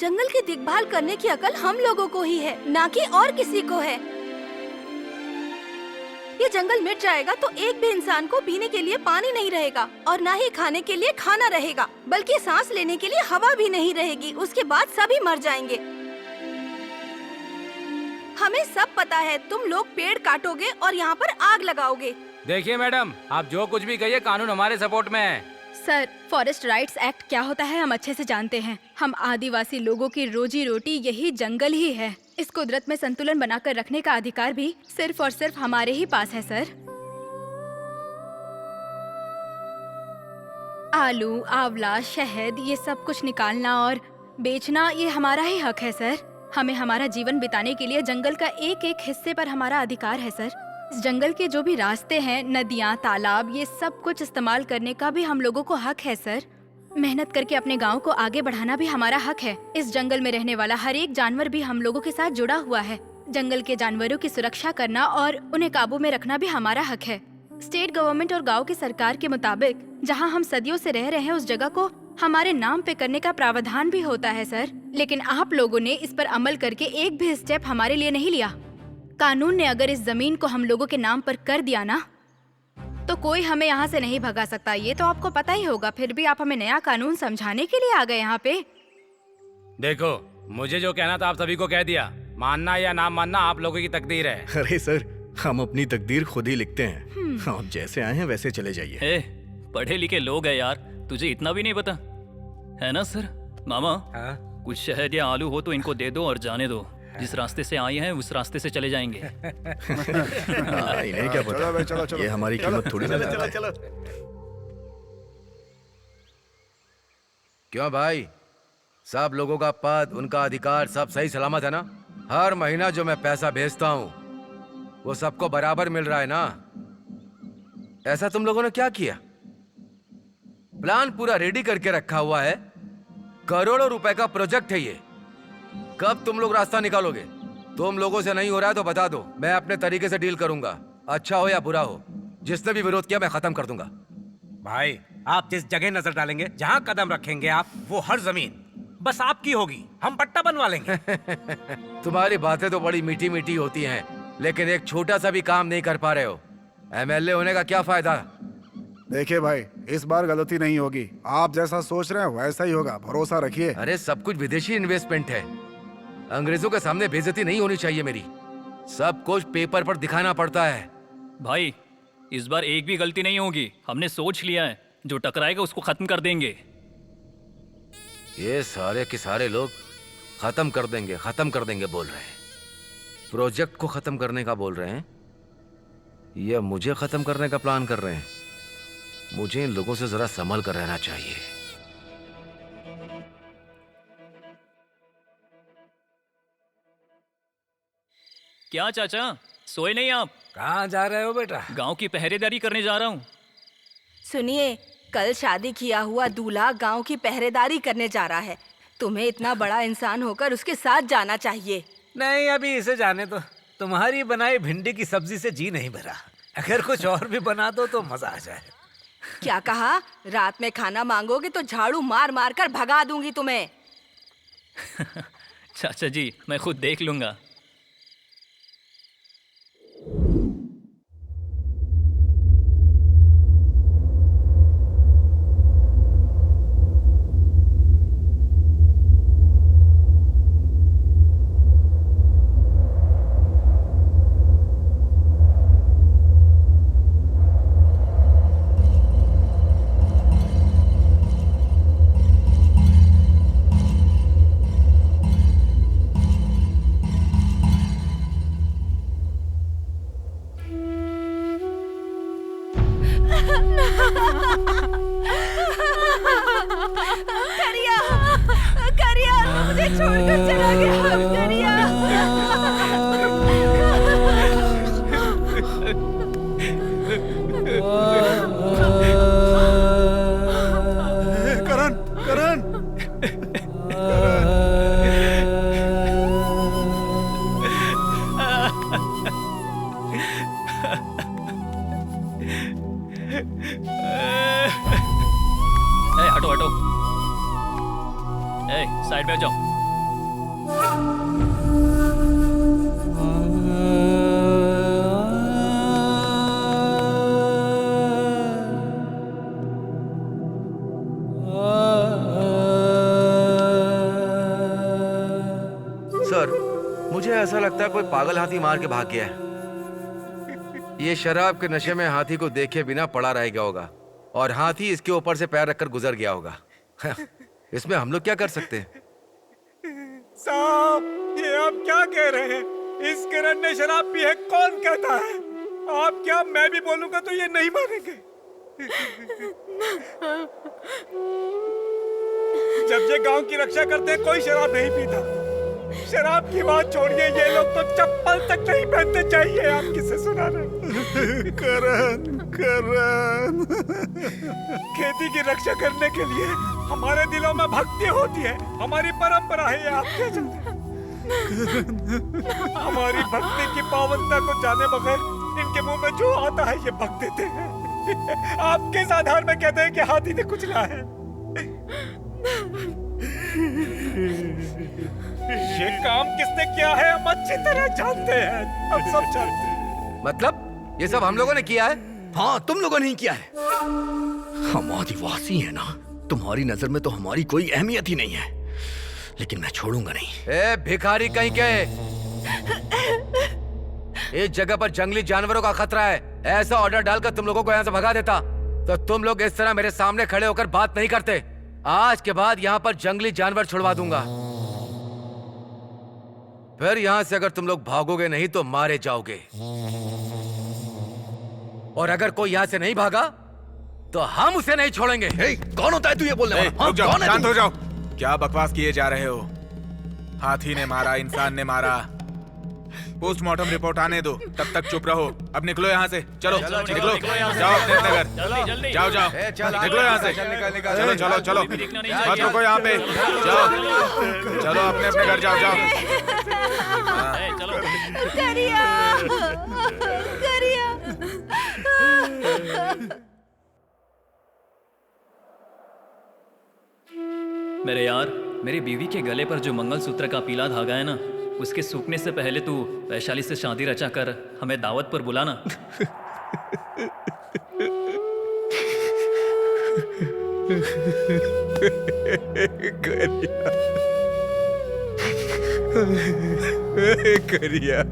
A: जंगल की देखभाल करने की अकल हम लोगों को ही है, ना कि और किसी को है। ये जंगल मिट जाएगा तो एक भी इंसान को पीने के लिए पानी नहीं रहेगा और ना ही खाने के लिए खाना रहेगा, बल्कि सांस लेने के लिए हवा भी नहीं रहेगी। उसके बाद सभी मर जाएंगे। हमें सब पता है, तुम लोग पेड़ काटोगे और यहाँ पर आग लगाओगे।
L: देखिए मैडम, आप जो कुछ भी कहिए, कानून हमारे सपोर्ट में है।
M: सर, फॉरेस्ट राइट्स एक्ट क्या होता है हम अच्छे से जानते हैं। हम आदिवासी लोगों की रोजी रोटी यही जंगल ही है। इस कुदरत में संतुलन बनाकर रखने का अधिकार भी सिर्फ और सिर्फ हमारे ही पास है सर। आलू, आंवला, शहद ये सब कुछ निकालना और बेचना ये हमारा ही हक है सर। हमें हमारा जीवन बिताने के लिए जंगल का एक एक हिस्से पर हमारा अधिकार है सर। इस जंगल के जो भी रास्ते हैं, नदियाँ, तालाब, ये सब कुछ इस्तेमाल करने का भी हम लोगों को हक है सर। मेहनत करके अपने गांव को आगे बढ़ाना भी हमारा हक है। इस जंगल में रहने वाला हर एक जानवर भी हम लोगों के साथ जुड़ा हुआ है। जंगल के जानवरों की सुरक्षा करना और उन्हें काबू में रखना भी हमारा हक है। स्टेट गवर्नमेंट और गांव की सरकार के मुताबिक जहां हम सदियों से रह रहे हैं उस जगह को हमारे नाम पे करने का प्रावधान भी होता है सर। लेकिन आप लोगों ने इस पर अमल करके एक भी स्टेप हमारे लिए नहीं लिया। कानून ने अगर इस जमीन को हम लोगों के नाम पर कर दिया ना तो कोई हमें यहाँ से नहीं भगा सकता। ये तो आपको पता ही होगा। फिर भी आप हमें नया कानून समझाने के लिए आ गए यहाँ पे।
L: देखो, मुझे जो कहना था आप सभी को कह दिया। मानना या ना मानना आप लोगों की तकदीर है।
I: अरे सर, हम अपनी तकदीर खुद ही लिखते हैं। आप जैसे आए हैं वैसे चले जाइए।
G: पढ़े लिखे लोग हैं यार, तुझे इतना भी नहीं पता है ना सर? मामा, कुछ शहद या आलू हो तो इनको दे दो और जाने दो। जिस रास्ते से आए हैं उस रास्ते से चले जाएंगे।
I: इन्हें क्या पता? ये हमारी कीमत थोड़ी ना लेता है।
B: क्यों भाई, सब लोगों का पद, उनका अधिकार सब सही सलामत है ना? हर महीना जो मैं पैसा भेजता हूँ वो सबको बराबर मिल रहा है ना? ऐसा तुम लोगों ने क्या किया? प्लान पूरा रेडी करके रखा हुआ है। करोड़ों रुपए का प्रोजेक्ट है ये। कब तुम लोग रास्ता निकालोगे? तुम लोगों से नहीं हो रहा है तो बता दो, मैं अपने तरीके से डील करूंगा। अच्छा हो या बुरा हो, जिसने भी विरोध किया मैं खत्म कर दूंगा।
F: भाई, आप जिस जगह नजर डालेंगे, जहाँ कदम रखेंगे आप, वो हर जमीन बस आपकी होगी। हम पट्टा बनवा लेंगे।
B: तुम्हारी बातें तो बड़ी मीठी मीठी होती हैं, लेकिन एक छोटा सा भी काम नहीं कर पा रहे हो। एमएलए होने का क्या फायदा?
H: देखिए भाई, इस बार गलती नहीं होगी। आप जैसा सोच रहे हैं वैसा ही होगा, भरोसा रखिए।
B: अरे सब कुछ विदेशी इन्वेस्टमेंट है। अंग्रेजों के सामने बेइज्जती नहीं होनी चाहिए मेरी। सब कुछ पेपर पर दिखाना पड़ता है।
G: भाई, इस बार एक भी गलती नहीं होगी। हमने सोच लिया है, जो टकराएगा उसको खत्म कर देंगे।
B: ये सारे के सारे लोग खत्म कर देंगे बोल रहे हैं। प्रोजेक्ट को खत्म करने का बोल रहे हैं या मुझे खत्म करने का प्लान कर रहे हैं? मुझे इन लोगों से जरा संभल कर रहना चाहिए।
G: क्या चाचा, सोए नहीं आप?
F: कहाँ जा रहे हो बेटा?
G: गांव की पहरेदारी करने जा रहा हूँ।
D: सुनिए, कल शादी किया हुआ दूल्हा गांव की पहरेदारी करने जा रहा है। तुम्हें इतना बड़ा इंसान होकर उसके साथ जाना चाहिए।
F: नहीं, अभी इसे जाने दो। तुम्हारी बनाई भिंडी की सब्जी से जी नहीं भरा। अगर कुछ और भी बना दो तो मजा आ जाए।
D: क्या कहा? रात में खाना मांगोगे तो झाड़ू मार मार कर भगा दूंगी तुम्हें।
G: चाचा जी, मैं खुद देख लूंगा।
C: करिया, करिया, मुझे छोड़कर चला गया। करिया।
H: करण, करण।
G: हटो हटो, साइड में आ जाओ।
B: सर, मुझे ऐसा लगता है कोई पागल हाथी मार के भाग गया है। ये शराब के नशे में हाथी को देखे बिना पड़ा रह गया होगा और हाथी इसके ऊपर से पैर रखकर गुजर गया होगा। इसमें हम लोग क्या कर सकते हैं?
F: साहब, ये आप क्या कह रहे हैं? इस किरण ने शराब पी है, कौन कहता है? आप क्या, मैं भी बोलूंगा तो ये नहीं मानेंगे। जब ये गांव की रक्षा करते हैं कोई शराब नहीं पीता। शराब की बात छोड़िए, ये लोग तो चप्पल तक नहीं पहनते। चाहिए आप किसे सुना रहे? करण खेती की रक्षा करने के लिए हमारे दिलों में भक्ति होती है, हमारी परंपरा है। ये आप क्या जानते हैं? हमारी भक्ति की पावनता को जाने बगैर इनके मुंह में जो आता है ये बक देते हैं। आप किस आधार में कहते हैं कि हाथी ने कुचला है? ये काम किसने किया है हम अच्छी तरह जानते हैं, हम सब जानते हैं।
B: मतलब ये सब हम लोगों ने किया है?
I: हाँ, तुम लोगों ने ही किया है। हम आदिवासी हैं ना, तुम्हारी नजर में तो हमारी कोई अहमियत ही नहीं है, लेकिन मैं छोड़ूंगा नहीं।
B: ए भिखारी कहीं के, इस जगह पर जंगली जानवरों का खतरा है। ऐसा ऑर्डर डालकर तुम लोगों को यहाँ से भगा देता तो तुम लोग इस तरह मेरे सामने खड़े होकर बात नहीं करते। आज के बाद यहाँ पर जंगली जानवर छुड़वा दूंगा। फिर यहाँ से अगर तुम लोग भागोगे नहीं तो मारे जाओगे, और अगर कोई यहाँ से नहीं भागा तो हम उसे नहीं छोड़ेंगे।
I: कौन होता है तू ये बोलने वाला?
K: रुक जाओ, शांत हो जाओ। क्या बकवास किए जा रहे हो? हाथी ने मारा, इंसान ने मारा। पोस्टमार्टम रिपोर्ट आने दो, तब तक चुप रहो। अब निकलो यहाँ से, चलो निकलो, जाओ अपने घर, जाओ जाओ, निकलो यहाँ से। चलो चलो चलो, मत रुको यहाँ पे, जाओ चलो अपने अपने घर जाओ, जाओ।
C: करिया, करिया।
G: मेरे यार, मेरी बीवी के गले पर जो मंगलसूत्र का पीला धागा है ना, उसके सूखने से पहले तू वैशाली से शादी रचा कर हमें दावत पर बुलाना।
K: करिया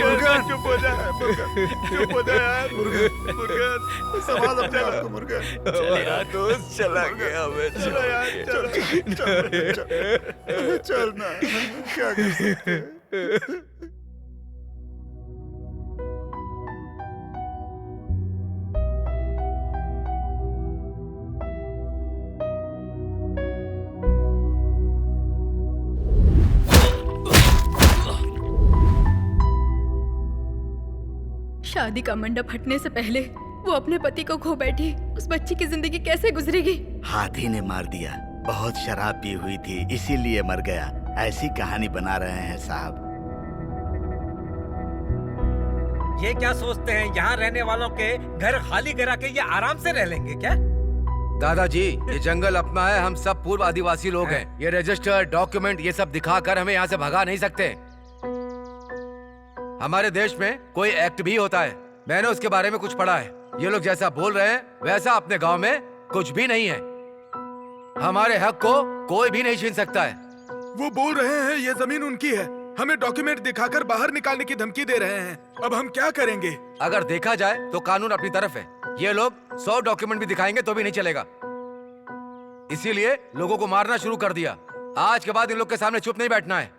H: मुर्गन, चुप हो जा, चुप हो जा यार, मुर्गन, संभाल अपने आप को मुर्गन।
K: दोस्त चला गया,
H: चलो यार, चल ना, क्या कर सकते हैं?
M: शादी का मंडप हटने से पहले वो अपने पति को खो बैठी। उस बच्ची की जिंदगी कैसे गुजरेगी?
E: हाथी ने मार दिया। बहुत शराब पी हुई थी इसीलिए मर गया। ऐसी कहानी बना रहे हैं साहब।
F: ये क्या सोचते हैं यहाँ रहने वालों के घर खाली करा के ये आराम से रह लेंगे क्या?
B: दादाजी, ये जंगल अपना है, हम सब पूर्व आदिवासी लोग हैं। ये रजिस्टर, डॉक्यूमेंट ये सब दिखाकर हमें यहाँ से भगा नहीं सकते। हमारे देश में कोई एक्ट भी होता है, मैंने उसके बारे में कुछ पढ़ा है। ये लोग जैसा बोल रहे हैं वैसा अपने गांव में कुछ भी नहीं है। हमारे हक को कोई भी नहीं छीन सकता है।
K: वो बोल रहे हैं ये जमीन उनकी है, हमें डॉक्यूमेंट दिखाकर बाहर निकालने की धमकी दे रहे हैं। अब हम क्या करेंगे?
B: अगर देखा जाए तो कानून अपनी तरफ है। ये लोग 100 डॉक्यूमेंट भी दिखाएंगे तो भी नहीं चलेगा। इसीलिए लोगों को मारना शुरू कर दिया। आज के बाद इन लोग के सामने चुप नहीं बैठना है।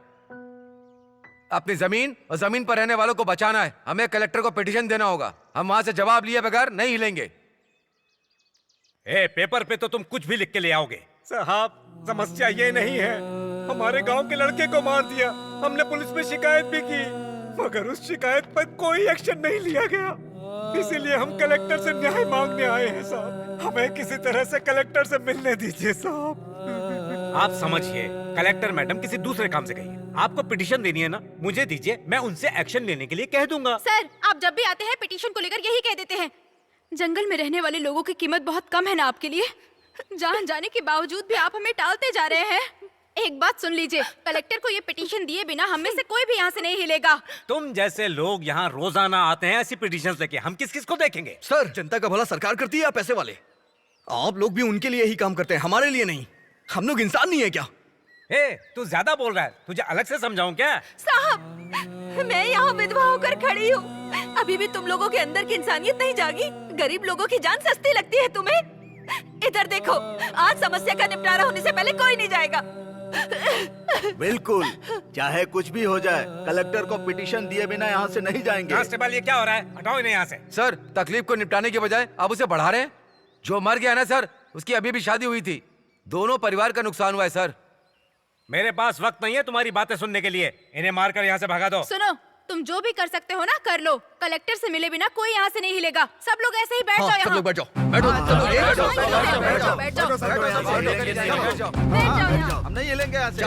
B: अपनी जमीन और जमीन पर रहने वालों को बचाना है। हमें कलेक्टर को पिटीशन देना होगा। हम वहां से जवाब लिए बगैर नहीं हिलेंगे।
F: पेपर पे तो तुम कुछ भी लिख के ले आओगे। साहब, समस्या ये नहीं है, हमारे गांव के लड़के को मार दिया। हमने पुलिस में शिकायत भी की, मगर उस शिकायत पर कोई एक्शन नहीं लिया गया। इसीलिए हम कलेक्टर से न्याय मांगने आए हैं साहब। हमें किसी तरह से कलेक्टर से मिलने दीजिए साहब। आप समझिए, कलेक्टर मैडम किसी दूसरे काम से गई है। आपको पिटीशन देनी है ना, मुझे दीजिए, मैं उनसे एक्शन लेने के लिए कह दूंगा।
M: सर, आप जब भी आते हैं पिटीशन को लेकर यही कह देते हैं। जंगल में रहने वाले लोगों की कीमत बहुत कम है ना आपके लिए। जान जाने के बावजूद भी आप हमें टालते जा रहे हैं। एक बात सुन लीजिए, कलेक्टर को ये पिटीशन दिए बिना हम में से कोई भी यहाँ से नहीं हिलेगा।
F: तुम जैसे लोग यहाँ रोजाना आते हैं ऐसी पिटीशंस लेके, हम किस किस को देखेंगे?
I: सर, जनता का भला सरकार करती है या पैसे वाले? आप लोग भी उनके लिए ही काम करते हैं, हमारे लिए नहीं। हम लोग इंसान नहीं है क्या?
F: तू ज्यादा बोल रहा है, तुझे अलग से समझाऊं क्या?
A: साहब, मैं यहाँ विधवा होकर खड़ी हूँ। अभी भी तुम लोगों के अंदर की इंसानियत नहीं जागी? गरीब लोगों की जान सस्ती लगती है तुम्हें? इधर देखो, आज समस्या का निपटारा होने से पहले कोई नहीं जाएगा।
E: बिल्कुल, चाहे कुछ भी हो जाए, कलेक्टर को पिटीशन दिए बिना यहाँ से नहीं जाएंगे।
F: कांस्टेबल, ये क्या हो रहा है? हटाओ इन्हें यहाँ से।
B: सर, तकलीफ को निपटाने के बजाय आप उसे बढ़ा रहे हैं। जो मर गया ना सर, उसकी अभी भी शादी हुई थी। दोनों परिवार का नुकसान हुआ है सर।
F: मेरे पास वक्त नहीं है तुम्हारी बातें सुनने के लिए। इन्हें मारकर यहाँ से भगा दो।
M: सुनो, तुम जो भी कर सकते हो ना कर लो। कलेक्टर से मिले बिना कोई यहाँ से नहीं हिलेगा। सब लोग ऐसे ही बैठ जाओ यहाँ।
I: सब लोग बैठ जाओ, बैठो,
E: हम नहीं हिलेंगे यहाँ से।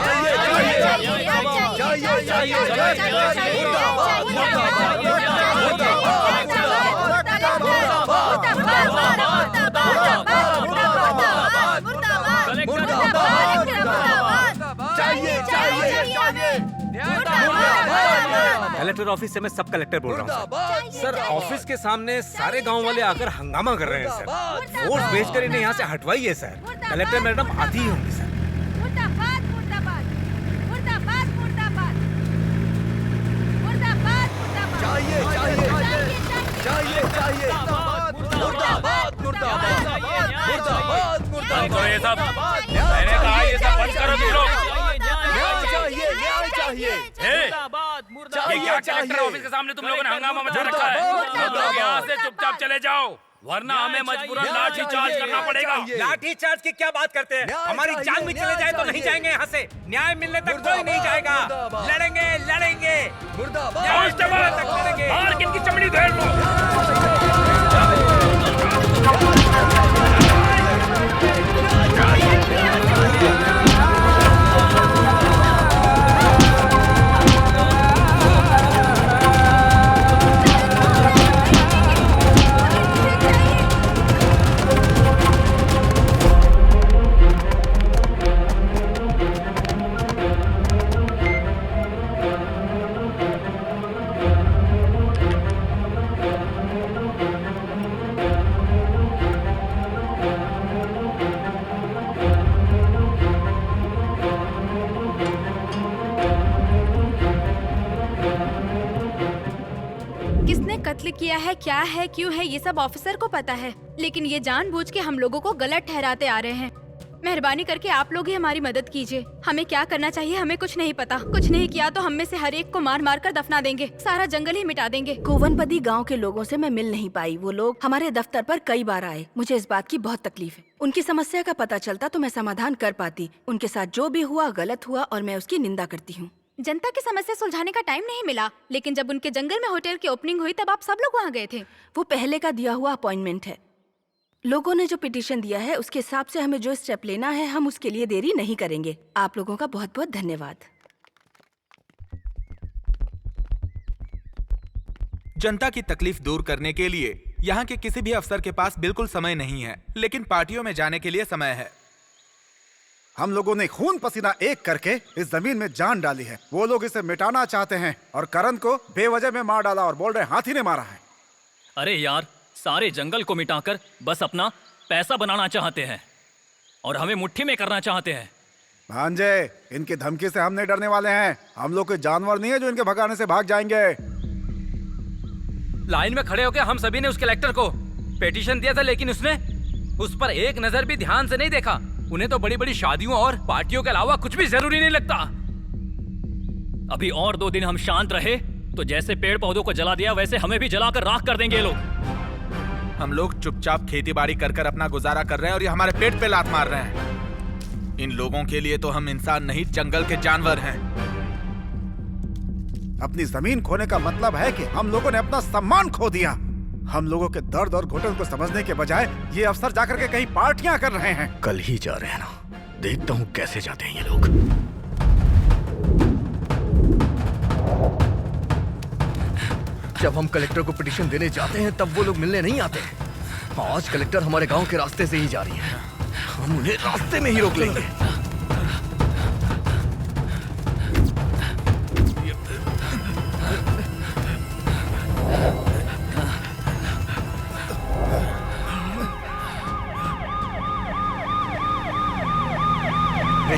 F: कलेक्टर ऑफिस से मैं सब कलेक्टर बोल रहा हूँ सर। ऑफिस के सामने सारे गांव वाले आकर हंगामा कर रहे हैं सर। फोर्स भेजकर इन्हें यहाँ से हटवाइए सर। कलेक्टर मैडम आती ही होंगी सर।
C: मुर्दाबाद मुर्दाबाद मुर्दाबाद मुर्दाबाद मुर्दाबाद मुर्दाबाद
I: चाहिए चाहिए चाहिए चाहिए मुर्दाबाद मुर्दाबाद मुर्दाबाद मुर्दाबाद।
F: ये सब मैंने कहा, ये सब बंद करो तुम लोग।
I: न्याय चाहिए, न्याय चाहिए।
F: ये क्या कलेक्टर ऑफिस के सामने तुम लोगों ने हंगामा मचा रखा है? तुम लोग यहाँ से चुपचाप चले जाओ, वरना हमें मजबूरन लाठी चार्ज करना पड़ेगा। लाठी चार्ज की क्या बात करते हैं? हमारी जान भी चले जाए तो नहीं जाएंगे यहाँ से। न्याय मिलने तक कोई नहीं जाएगा। लड़ेंगे लड़ेंगे तक लड़ेंगे। और किनकी चमड़ी धेड़ लो।
M: किसने कत्ल किया है, क्या है, क्यों है, ये सब ऑफिसर को पता है। लेकिन ये जानबूझ के हम लोगों को गलत ठहराते आ रहे हैं। मेहरबानी करके आप लोग ही हमारी मदद कीजिए। हमें क्या करना चाहिए हमें कुछ नहीं पता। कुछ नहीं किया तो हम में से हर एक को मार मार कर दफना देंगे, सारा जंगल ही मिटा देंगे।
A: गोवनपदी गांव के लोगों से मैं मिल नहीं पाई। वो लोग हमारे दफ्तर पर कई बार आए। मुझे इस बात की बहुत तकलीफ है। उनकी समस्या का पता चलता तो मैं समाधान कर पाती। उनके साथ जो भी हुआ गलत हुआ और मैं उसकी निंदा करती हूँ।
M: जनता की समस्या सुलझाने का टाइम नहीं मिला, लेकिन जब उनके जंगल में होटल की ओपनिंग हुई तब आप सब लोग वहाँ गए थे।
A: वो पहले का दिया हुआ अपॉइंटमेंट है। लोगों ने जो पिटीशन दिया है उसके हिसाब से हमें जो स्टेप लेना है हम उसके लिए देरी नहीं करेंगे। आप लोगों का बहुत बहुत धन्यवाद।
K: जनता की तकलीफ दूर करने के लिए यहाँ के किसी भी अफसर के पास बिल्कुल समय नहीं है, लेकिन पार्टियों में जाने के लिए समय है।
H: हम लोगों ने खून पसीना एक करके इस जमीन में जान डाली है। वो लोग इसे मिटाना चाहते हैं और करण को बेवजह में मार डाला और बोल रहे हाथी ने मारा है।
G: अरे यार, सारे जंगल को मिटाकर बस अपना पैसा बनाना चाहते हैं और हमें मुट्ठी में करना चाहते हैं।
H: भांजे, इनकी धमकी से हम नहीं डरने वाले हैं। हम लोग कोई जानवर नहीं है जो इनके भगाने से भाग जाएंगे।
L: लाइन में खड़े होकर हम सभी ने उस कलेक्टर को पिटीशन दिया था, लेकिन उसने उस पर एक नजर भी ध्यान से नहीं देखा। उन्हें तो बड़ी बड़ी शादियों और पार्टियों के अलावा कुछ भी जरूरी नहीं लगता।
G: अभी और 2 दिन हम शांत रहे तो जैसे पेड़ पौधों को जला दिया वैसे हमें भी जलाकर राख कर देंगे ये लोग।
K: हम लोग चुपचाप खेती बाड़ी कर कर अपना गुजारा कर रहे हैं और ये हमारे पेट पे लात मार रहे हैं। इन लोगों के लिए तो हम इंसान नहीं, जंगल के जानवर हैं।
H: अपनी जमीन खोने का मतलब है कि हम लोगों ने अपना सम्मान खो दिया। हम लोगों के दर्द और घुटन को समझने के बजाय ये अफसर जाकर के कहीं पार्टियां कर रहे हैं।
I: कल ही जा रहे हैं ना, देखता हूँ कैसे जाते हैं ये लोग। जब हम कलेक्टर को पिटीशन देने जाते हैं तब वो लोग मिलने नहीं आते। आज कलेक्टर हमारे गांव के रास्ते से ही जा रही है, हम उन्हें रास्ते में ही रोक लेंगे।
G: ये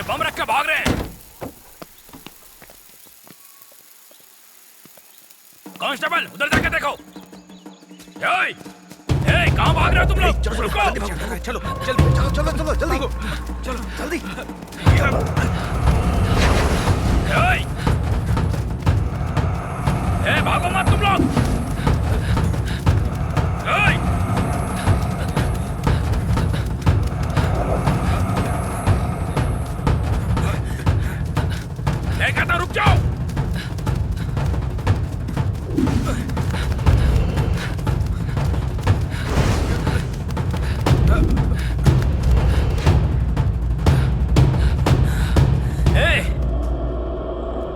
G: बम रख के भाग रहे हैं। कांस्टेबल उधर जाके देखो। कहाँ भाग रहे हो तुम लोग?
K: चलो चलो चलो जल्दी चलो जल्दी।
G: भागो मत तुम लोग। कहता रुक जाओ।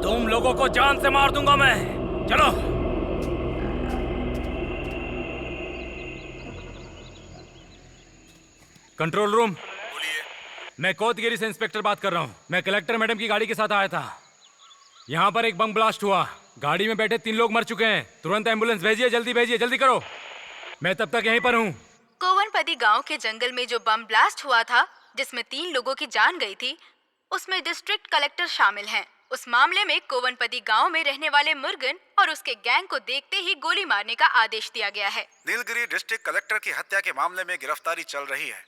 G: तुम लोगों को जान से मार दूंगा मैं। चलो। Control room. मैं कोतगिरी से इंस्पेक्टर बात कर रहा हूँ। मैं कलेक्टर मैडम की गाड़ी के साथ आया था। यहाँ पर एक बम ब्लास्ट हुआ। गाड़ी में बैठे 3 लोग मर चुके हैं। तुरंत एम्बुलेंस भेजिए, जल्दी करो। मैं तब तक यहीं पर हूँ।
D: कोवनपदी गांव के जंगल में जो बम ब्लास्ट हुआ था, जिसमें 3 लोगों की जान गई थी, उसमें डिस्ट्रिक्ट कलेक्टर शामिल हैं। उस मामले में कोवनपदी गांव में रहने वाले मुर्गन और उसके गैंग को देखते ही गोली मारने का आदेश दिया गया है।
H: नीलगिरी डिस्ट्रिक्ट कलेक्टर की हत्या के मामले में गिरफ्तारी चल रही है।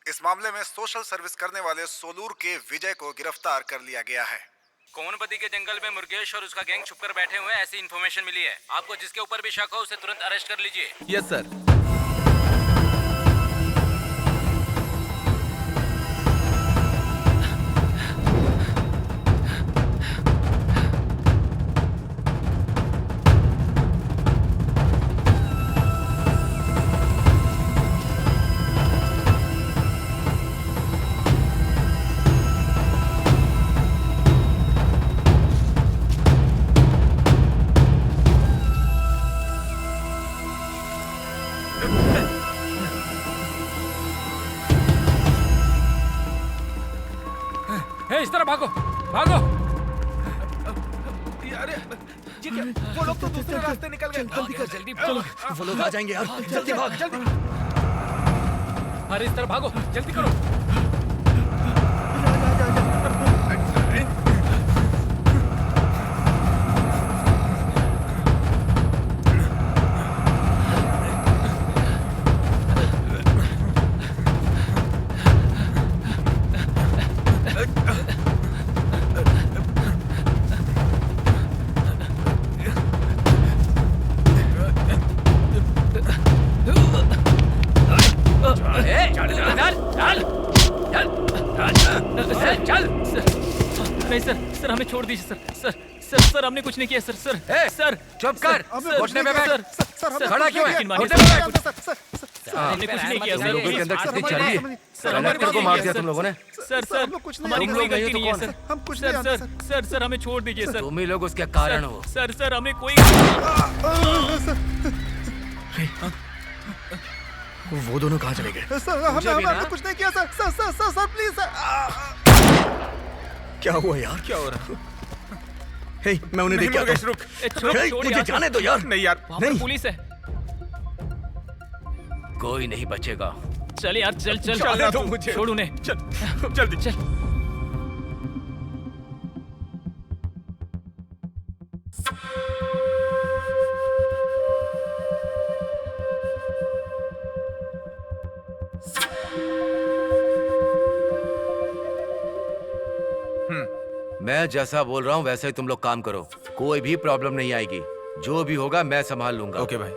H: इस मामले में सोशल सर्विस करने वाले सोलूर के विजय को गिरफ्तार कर लिया गया है।
L: कोवनपदी के जंगल में मुर्गेश और उसका गैंग छुपकर बैठे हुए हैं, ऐसी इन्फॉर्मेशन मिली है। आपको जिसके ऊपर भी शक हो उसे तुरंत अरेस्ट कर लीजिए।
K: Yes sir.
G: इस तरह भागो।
K: वो लोग तो दूसरे रास्ते निकल गए।
G: जल्दी चलो।
K: वो लोग आ जाएंगे यार। जल्दी भाग जल्दी।
G: अरे इस तरह भागो, जल्दी करो। सर हमें छोड़ दीजिए सर हमने कुछ नहीं किया सर।
B: चुप कर। घुटने पे बैठ। खड़ा क्यों है?
G: हमने कुछ नहीं किया सर।
B: लोगों के अंदर कितनी चर्बी है। कलेक्टर को मार दिया तुम लोगों ने।
G: सर हमारी कोई गलती नहीं है सर। हम कुछ नहीं। सर हमें छोड़ दीजिए सर।
B: तुम ही लोग उसके कारण हो।
G: सर हमें कोई
I: वो दोनों कहाँ चले गए?
H: सर हमने कुछ नहीं किया सर प्लीज सर।
I: क्या हुआ यार?
K: क्या हो रहा है?
I: हे, मैं उन्हें देख के आता हूं। हे, मुझे जाने दो यार।
K: नहीं यार,
G: नहीं। पुलिस है।
B: कोई नहीं बचेगा।
G: चल यार चल
K: जाने दो मुझे।
G: छोड़ उन्हें।
K: चल जल्दी
G: चल।
B: मैं जैसा बोल रहा हूँ वैसा ही तुम लोग काम करो। कोई भी प्रॉब्लम नहीं आएगी। जो भी होगा मैं संभाल लूंगा।
K: ओके भाई।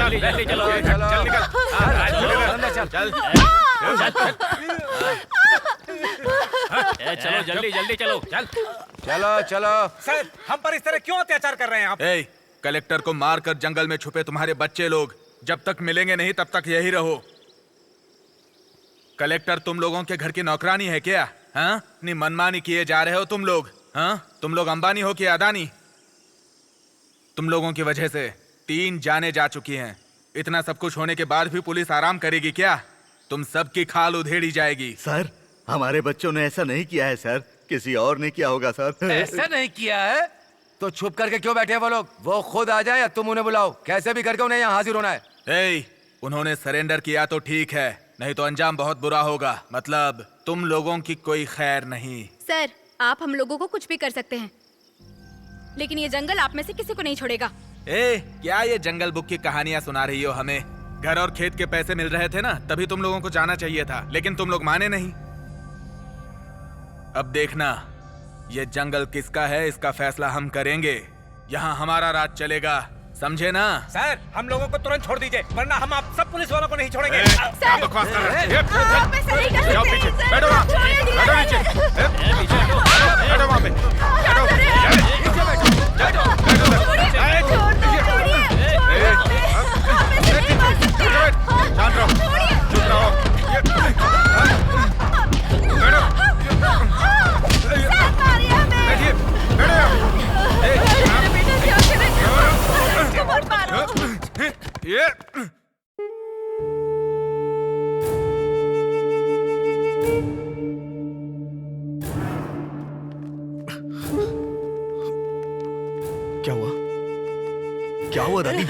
G: जल्दी जल्दी चलो
B: चलो
F: चल निकल।
B: अंदर चल
K: चल
G: चलो जल्दी जल्दी चलो
F: चल।
B: चलो चलो।
F: सर हम पर इस तरह क्यों अत्याचार कर रहे हैं आप?
K: ए, कलेक्टर को मारकर जंगल में छुपे तुम्हारे बच्चे लोग जब तक मिलेंगे नहीं तब तक यही रहो। कलेक्टर तुम लोगों के घर की नौकरानी है क्या? हाँ, नहीं मनमानी किए जा रहे हो तुम लोग। हाँ, तुम लोग अंबानी हो कि अदानी? तुम लोगों की वजह से 3 जाने जा चुकी हैं। इतना सब कुछ होने के बाद भी पुलिस आराम करेगी क्या? तुम सबकी खाल उधेड़ी जाएगी।
E: सर, हमारे बच्चों ने ऐसा नहीं किया है सर, किसी और ने किया होगा सर।
B: ऐसा नहीं किया है तो छुप करके क्यों बैठे हैं वो लोग? वो खुद आ जाए या तुम उन्हें बुलाओ, कैसे भी करके उन्हें यहाँ हाजिर होना है।
K: ए, उन्होंने सरेंडर किया तो ठीक है, नहीं तो अंजाम बहुत बुरा होगा। मतलब तुम लोगों की कोई खैर नहीं।
M: सर, आप हम लोगों को कुछ भी कर सकते हैं, लेकिन ये जंगल आप में से किसी को नहीं छोड़ेगा।
K: ए, क्या ये जंगल बुक की कहानियां सुना रही हो हमें? घर और खेत के पैसे मिल रहे थे ना, तभी तुम लोगों को जाना चाहिए था, लेकिन तुम लोग माने नहीं। अब देखना, ये जंगल किसका है इसका फैसला हम करेंगे। यहाँ हमारा राज चलेगा, समझे ना?
F: सर हम लोगों को तुरंत छोड़ दीजिए, वरना हम आप सब पुलिस वालों को नहीं छोड़ेंगे।
K: क्या बकवास कर रहे हैं?
M: आप ऐसा नहीं कर
K: जाओ
M: सकते
K: पीछे,
M: हैं, सर।
K: बैठो वहाँ,
M: छोड़िए दीजिए,
K: बैठो नीचे, बैठो वहाँ पे, बैठो, शांत रहो, चुप रहो। बैठिए, ये
I: क्या हुआ? क्या हुआ दादी?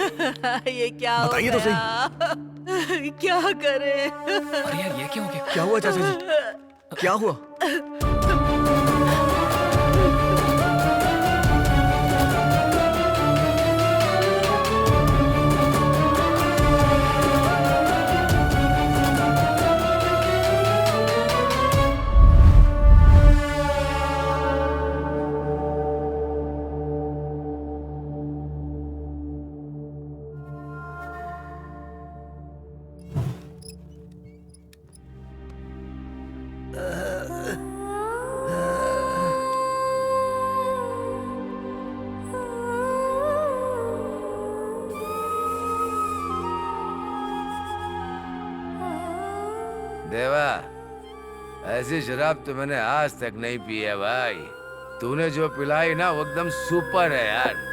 A: ये क्या हो
I: बताइए तो सही।
A: गया? क्या करे?
G: अरे यार ये क्यों हो गया?
I: क्या हुआ चाचा जी? क्या हुआ?
B: देवा, ऐसी शराब तो मैंने आज तक नहीं पी है भाई। तूने जो पिलाई ना वो एकदम सुपर है यार।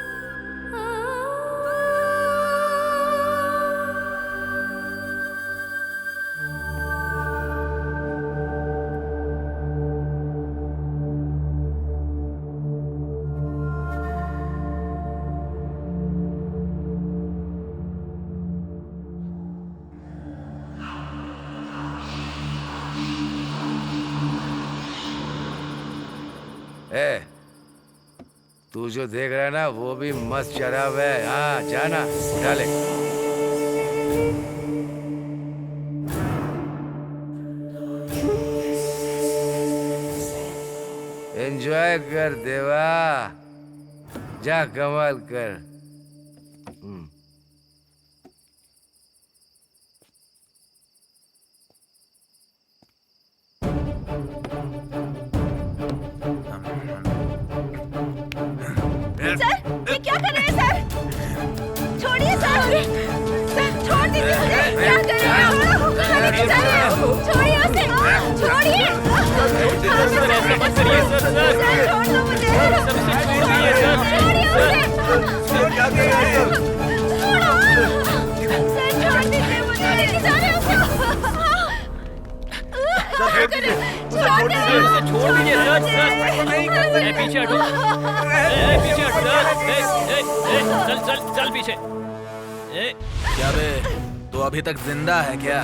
B: ए, तू जो देख रहा है ना वो भी मस्त शराब है। हाँ जाना डाले। एंजॉय कर देवा, जा कमाल कर।
C: सर, ये क्या कर रहे हैं सर? छोड़िए सर। सर, छोड़ दीजिए मुझे। क्या कर रहे हैं आप? कहाँ लेके जा रहे हैं? छोड़िए उसे। छोड़िए।
G: सर ऐसा मत करिए सर।
C: सर, छोड़ दो मुझे।
G: छोड़िए सर।
C: छोड़िए उसे।
N: सर क्या कर रहे हैं?
C: सर, छोड़ दीजिए मुझे। लेके जा रहे हैं उसको।
N: सर छोड़ दीजिए, उसे छोड़ दीजिए।
G: सर छोड़ दीजिए सर। सर ए, पीछे हटो। ए, पीछे हट सर। ए, चल चल चल पीछे। ए,
K: क्या बे, तू अभी तक जिंदा है क्या?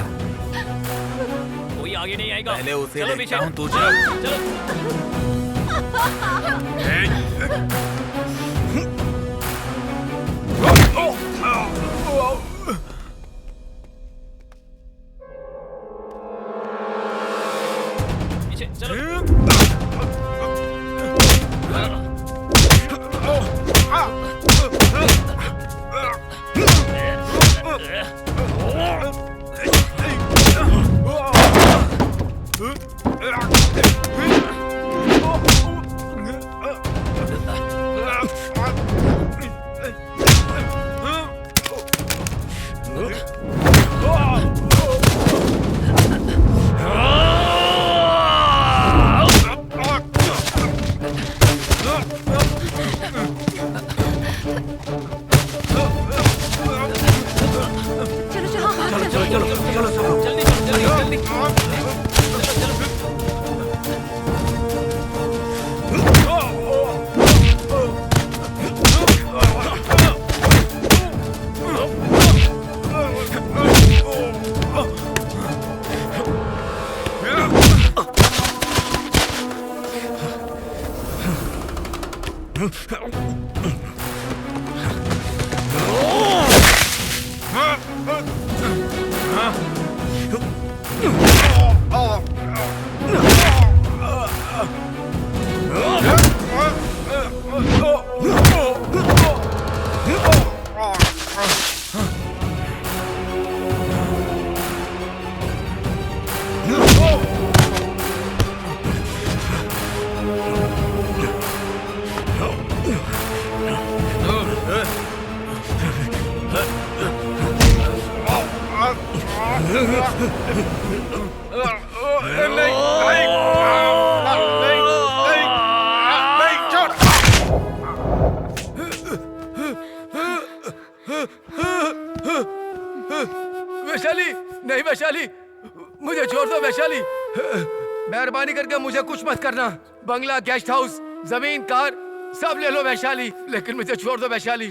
G: कोई आगे नहीं आएगा।
K: पहले उसे
G: चलो
K: देखता
G: पीछे।
K: हूँ, तू चल।
G: चलो। पीछे चलो।
N: चलो चलो सब लोग
G: जल्दी जल्दी जल्दी
B: वैशाली, नहीं वैशाली, मुझे छोड़ दो वैशाली। मेहरबानी करके मुझे कुछ मत करना। बंगला, गेस्ट हाउस, जमीन, कार सब ले लो वैशाली, लेकिन मुझे छोड़ दो वैशाली।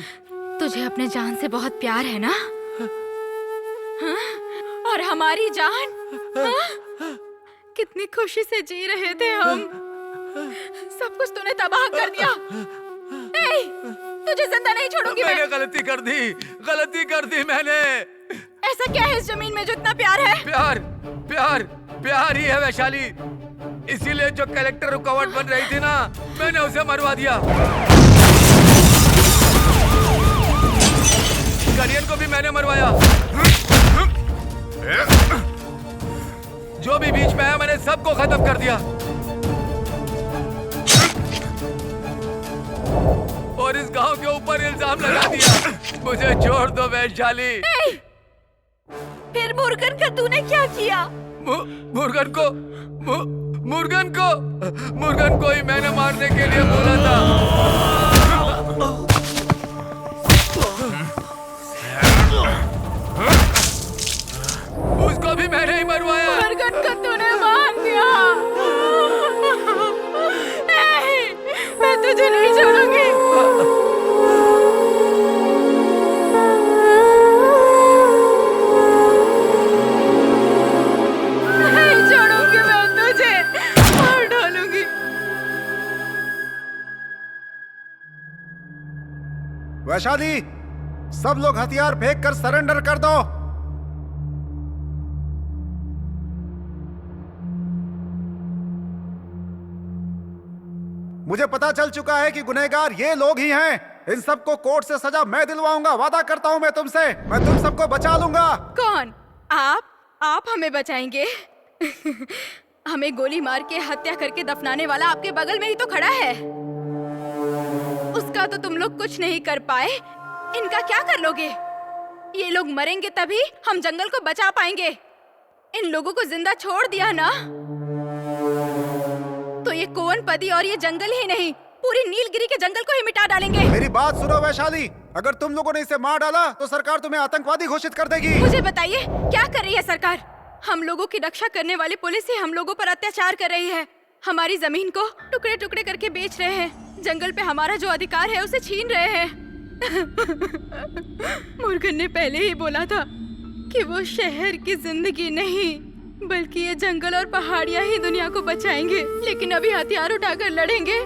M: तुझे अपने जान से बहुत प्यार है ना? हाँ? और हमारी जान? हाँ? कितनी खुशी से जी रहे थे हम, सब कुछ तूने तबाह कर दिया। नहीं, तुझे जिंदा नहीं छोड़ूंगी मैं।
B: मैंने गलती कर दी मैंने।
M: ऐसा क्या है इस जमीन में जो इतना प्यार है?
B: प्यार प्यार प्यार ही है वैशाली। इसीलिए जो कलेक्टर रुकावट बन रही थी ना, मैंने उसे मरवा दिया। करियन को भी मैंने मरवाया। जो भी बीच में है मैंने सबको खत्म कर दिया। और इस गांव के ऊपर इल्जाम लगा दिया। मुझे छोड़ दो वैशाली।
A: फिर मुर्गन का तूने क्या किया?
B: मुर्गन को ही मैंने मारने के लिए बोला था। उसको भी मैंने ही मरवाया।
M: मुर्गन को तूने मार दिया। नहीं, मैं तुझे नहीं छोड़ूंगी।
H: वैशाली, सब लोग हथियार फेंक कर सरेंडर कर दो। मुझे पता चल चुका है कि गुनहगार ये लोग ही हैं। इन सबको कोर्ट से सजा मैं दिलवाऊंगा। वादा करता हूं मैं तुमसे। मैं तुम सबको बचा लूंगा।
M: कौन? आप हमें बचाएंगे? हमें गोली मार के हत्या करके दफनाने वाला आपके बगल में ही तो खड़ा है। उसका तो तुम लोग कुछ नहीं कर पाए, इनका क्या कर लोगे? ये लोग मरेंगे तभी हम जंगल को बचा पाएंगे। इन लोगों को जिंदा छोड़ दिया ना तो ये कोवनपदी और ये जंगल ही नहीं, पूरी नीलगिरी के जंगल को ही मिटा डालेंगे।
H: मेरी बात सुनो वैशाली, अगर तुम लोगों ने इसे मार डाला तो सरकार तुम्हें आतंकवादी घोषित कर देगी।
M: मुझे बताइए क्या कर रही है सरकार? हम लोगों की रक्षा करने वाली पुलिस ही हम लोगों पर अत्याचार कर रही है। हमारी जमीन को टुकड़े टुकड़े करके बेच रहे हैं। जंगल पे हमारा जो अधिकार है उसे छीन रहे हैं। मुर्गन ने पहले ही बोला था कि वो शहर की जिंदगी नहीं बल्कि ये जंगल और पहाड़ियां ही दुनिया को बचाएंगे। लेकिन अभी हथियार उठाकर लड़ेंगे,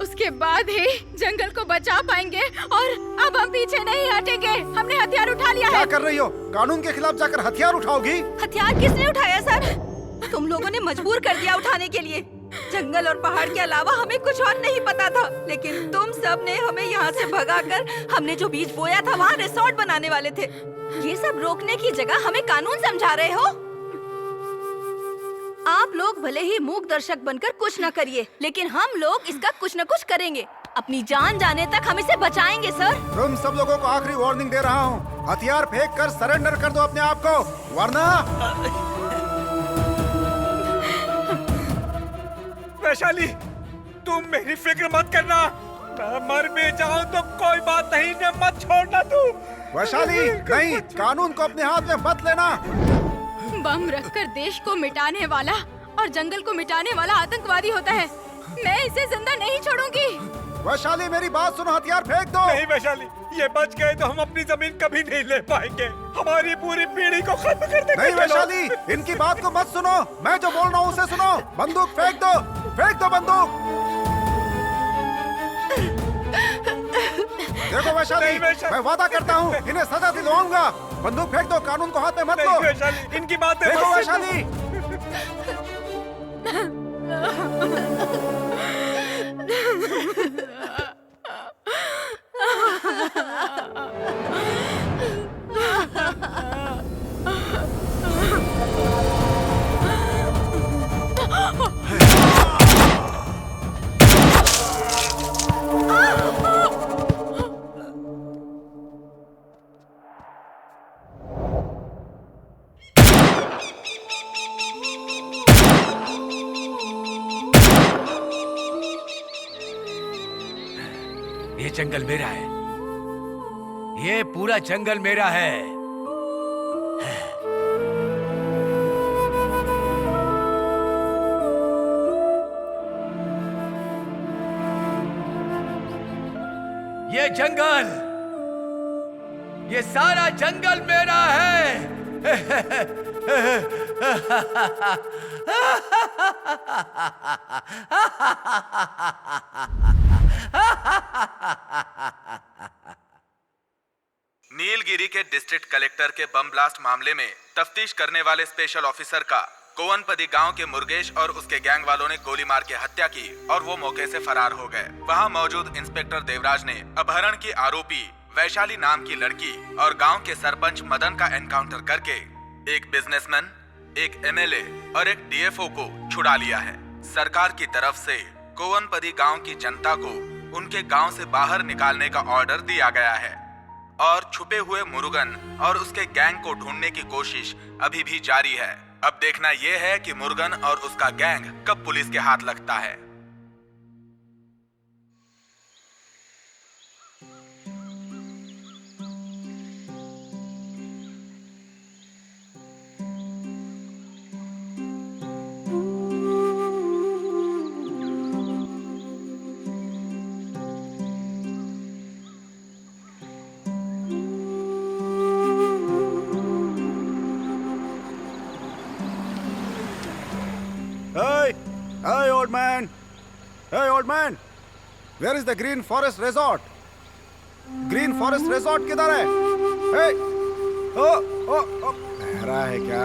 M: उसके बाद ही जंगल को बचा पाएंगे। और अब हम पीछे नहीं हटेंगे। हमने हथियार उठा लिया है।
H: क्या कर रही हो? कानून के खिलाफ जाकर हथियार उठाओगी?
A: हथियार किसने उठाया सर? तुम लोगों ने मजबूर कर दिया उठाने के लिए। जंगल और पहाड़ के अलावा हमें कुछ और नहीं पता था, लेकिन तुम सब ने हमें यहाँ से भगाकर हमने जो बीज बोया था वहाँ रिसोर्ट बनाने वाले थे। ये सब रोकने की जगह हमें कानून समझा रहे हो। आप लोग भले ही मूक दर्शक बनकर कुछ न करिए, लेकिन हम लोग इसका कुछ न कुछ करेंगे। अपनी जान जाने तक हम इसे बचाएंगे सर।
H: तुम सब लोगों को आखिरी वार्निंग दे रहा हूँ, हथियार फेंक कर सरेंडर कर दो अपने आप को, वरना।
F: वैशाली, तुम मेरी फिक्र मत करना। मैं मर भी जाऊं तो कोई बात नहीं, ने मत छोड़ना तू।
H: वैशाली नहीं, कानून को अपने हाथ में मत लेना।
M: बम रखकर देश को मिटाने वाला और जंगल को मिटाने वाला आतंकवादी होता है। मैं इसे जिंदा नहीं छोड़ूंगी।
H: वैशाली मेरी बात सुनो, हथियार फेंक दो।
F: नहीं वैशाली, ये बच गए तो हम अपनी जमीन कभी नहीं ले पाएंगे। हमारी पूरी पीढ़ी को खत्म कर देंगे।
H: नहीं वैशाली, इनकी बात को मत सुनो, मैं जो बोल रहा हूँ उसे सुनो। बंदूक फेंक दो बंदूक। देखो वैशाली, मैं वादा करता हूँ इन्हें सजा दिलवाऊंगा। बंदूक फेंक दो, कानून को हाथ में मत लो।
F: वैशाली, इनकी बातें
H: देखो वैशाली।
B: ये जंगल मेरा है, ये पूरा जंगल मेरा है। ये जंगल, ये सारा जंगल मेरा है।
K: नीलगिरी के डिस्ट्रिक्ट कलेक्टर के बम ब्लास्ट मामले में तफ्तीश करने वाले स्पेशल ऑफिसर का कोवनपदी गांव के मुर्गेश और उसके गैंग वालों ने गोली मार के हत्या की और वो मौके से फरार हो गए। वहां मौजूद इंस्पेक्टर देवराज ने अपहरण की आरोपी वैशाली नाम की लड़की और गांव के सरपंच मदन का एनकाउंटर करके एक बिजनेसमैन, एक एमएलए और एक डीएफओ को छुड़ा लिया है। सरकार की तरफ से कोवनपदी गांव की जनता को उनके गांव से बाहर निकालने का ऑर्डर दिया गया है और छुपे हुए मुरुगन और उसके गैंग को ढूंढने की कोशिश अभी भी जारी है। अब देखना यह है कि मुरुगन और उसका गैंग कब पुलिस के हाथ लगता है।
H: Hey, old man! Hey, old man! Where is the Green Forest Resort? Green Forest Resort किधर है? Hey! Oh! बहरा है क्या?